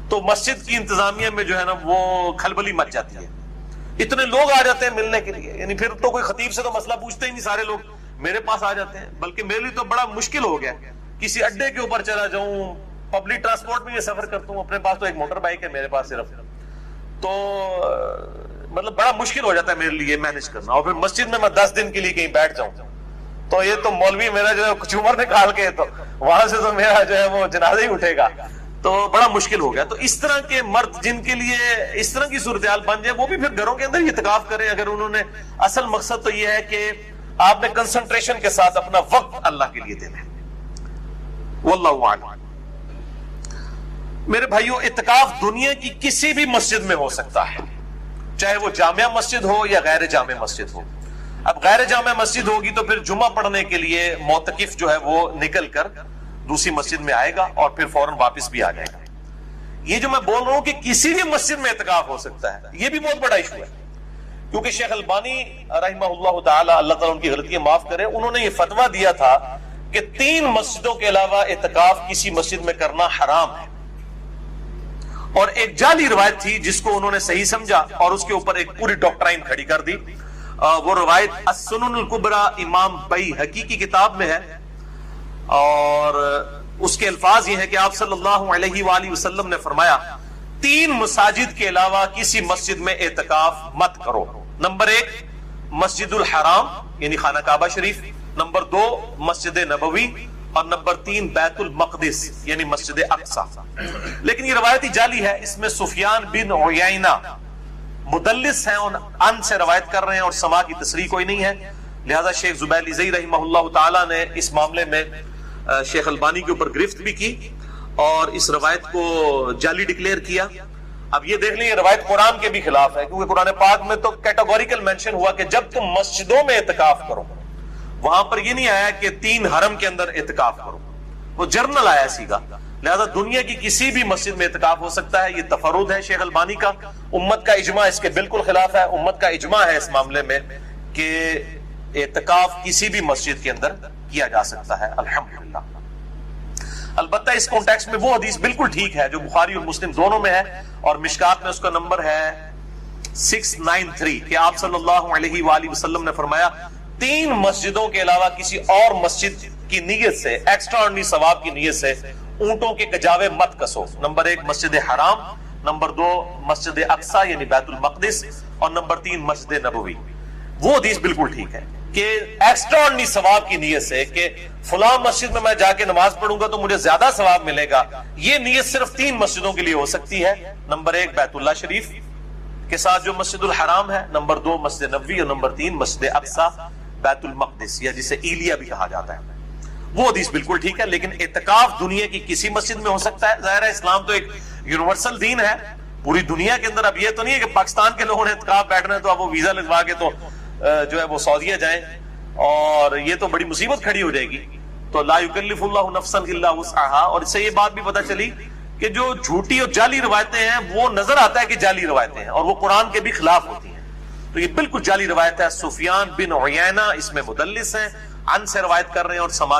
تو مسجد کی انتظامیہ میں جو ہے نا وہ کھلبلی مچ جاتی ہے، اتنے لوگ آ جاتے ہیں ملنے کے لیے، یعنی پھر تو کوئی خطیب سے تو مسئلہ پوچھتے ہی نہیں، سارے لوگ میرے پاس آ جاتے ہیں۔ بلکہ میرے لیے تو بڑا مشکل ہو گیا کسی اڈے کے اوپر چلا جاؤں، پبلک ٹرانسپورٹ میں یہ سفر کرتا ہوں، اپنے پاس تو ایک موٹر بائک ہے میرے پاس صرف، تو مطلب بڑا مشکل ہو جاتا ہے میرے لیے مینج کرنا، اور پھر مسجد میں 10 دن کے لیے کہیں بیٹھ جاؤں تو یہ تو مولوی میرا جو ہے کچھ عمر نکال کے تو وہاں سے تو میرا جو ہے وہ جنازہ ہی اٹھے گا، تو بڑا مشکل ہو گیا۔ تو اس طرح کے مرد جن کے لیے اس طرح کی صورتحال بن جائے وہ بھی پھر گھروں کے اندر ہی اعتکاف کریں، اگر انہوں نے اصل مقصد تو یہ ہے کہ آپ نے کنسنٹریشن کے ساتھ اپنا وقت اللہ کے لیے دینا ہے۔ واللہ اعلم۔ میرے بھائیوں، اعتکاف دنیا کی کسی بھی مسجد میں ہو سکتا ہے، چاہے وہ جامع مسجد ہو یا غیر جامع مسجد ہو۔ اب غیر جامع مسجد ہوگی تو پھر جمعہ پڑھنے کے لیے معتکف جو ہے وہ نکل کر دوسری مسجد میں آئے گا اور پھر فوراً واپس بھی آ جائے گا۔ یہ جو میں بول رہا ہوں کہ کسی بھی مسجد میں اعتکاف ہو سکتا ہے، یہ بھی بہت بڑا ایشو ہے، کیونکہ شیخ البانی رحمہ اللہ تعالی، اللہ تعالیٰ ان کی غلطیاں معاف کرے، انہوں نے یہ فتویٰ دیا تھا کہ 3 مسجدوں کے علاوہ اعتکاف کسی مسجد میں کرنا حرام ہے، اور ایک جعلی روایت تھی جس کو انہوں نے صحیح سمجھا اور اس کے اوپر ایک پوری ڈاکٹرائن کھڑی کر دی۔ وہ روایت السنن الکبری امام بیہقی کی کتاب میں ہے، اور اس کے الفاظ یہ ہے کہ آپ صلی اللہ علیہ وآلہ وسلم نے فرمایا 3 مساجد کے علاوہ کسی مسجد میں اعتکاف مت کرو۔ نمبر 1 مسجد الحرام یعنی خانہ کعبہ شریف، نمبر 2 مسجد نبوی، اور نمبر 3 بیت المقدس یعنی مسجد اقصی۔ لیکن یہ روایتی جعلی ہے، اس میں سفیان بن عیینہ مدلس ہیں، ان سے روایت کر رہے ہیں اور سما کی تصریح کوئی نہیں ہے، لہذا شیخ زبیلیزی رحمہ اللہ تعالی نے اس معاملے میں شیخ البانی کے اوپر گرفت بھی کی اور اس روایت کو جعلی ڈکلیئر کیا۔ اب یہ دیکھ لیں، یہ روایت قرآن کے بھی خلاف ہے، کیونکہ قرآن پاک میں تو کیٹاگوریکل مینشن ہوا کہ جب تم مسجدوں میں اعتکاف کرو، وہاں پر یہ نہیں آیا کہ 3 حرم کے اندر اعتکاف کرو، وہ جرنل آیا سیدھا۔ لہذا دنیا کی کسی بھی مسجد میں اعتکاف ہو سکتا ہے، یہ تفرد ہے شیخ البانی کا، امت کا اجماع اس کے بالکل خلاف ہے، امت کا اجماع ہے اس معاملے میں کہ اعتکاف کسی بھی مسجد کے اندر کیا جا سکتا ہے الحمدللہ۔ البتہ اس کانٹیکسٹ میں وہ حدیث بالکل ٹھیک ہے جو بخاری اور مسلم دونوں میں ہے، اور مشکات میں اس کا نمبر ہے 693 کہ آپ صلی اللہ علیہ وآلہ وسلم نے فرمایا 3 مسجدوں کے علاوہ کسی اور مسجد کی نیت سے، ایکسٹرا آرڈنری ثواب کی نیت سے اونٹوں کے کجاوے مت کسو۔ نمبر 1 مسجد حرام، نمبر 2 مسجد اقصی یعنی بیت المقدس، اور نمبر 3 مسجد نبوی۔ وہ حدیث بالکل ٹھیک ہے کہ ایکسٹرا آرڈنری ثواب کی نیت سے کہ فلاں مسجد میں جا کے نماز پڑھوں گا تو مجھے زیادہ ثواب ملے گا، یہ نیت صرف 3 مسجدوں کے لیے ہو سکتی ہے۔ نمبر 1 بیت اللہ شریف کے ساتھ جو مسجد الحرام ہے، نمبر 2 مسجد نبوی، اور نمبر 3 مسجد اقصی بیت المقدس یا جسے ایلیا بھی کہا جاتا ہے۔ وہ حدیث بالکل ٹھیک ہے، لیکن اعتکاف دنیا کی کسی مسجد میں ہو سکتا ہے۔ ظاہر ہے اسلام تو ایک یونیورسل دین ہے پوری دنیا کے اندر۔ اب یہ تو نہیں ہے کہ پاکستان کے لوگوں نے اعتکاف بیٹھنا ہے تو اب وہ ویزا لگوا کے تو جو ہے وہ سعودیہ جائیں، اور یہ تو بڑی مصیبت کھڑی ہو جائے گی۔ تو لا یکلف اللہ نفسا الا وسعها، اور اس سے یہ بات بھی پتہ چلی کہ جو جھوٹی اور جعلی روایتیں ہیں وہ نظر آتا ہے کہ جعلی روایتیں ہیں، اور وہ قرآن کے بھی خلاف ہوتی ہیں، تو یہ بالکل جعلی روایت ہے۔ سفیان بن عیینہ اس میں مدلس ہیں، ان سے روایت کر رہے ہیں اور سما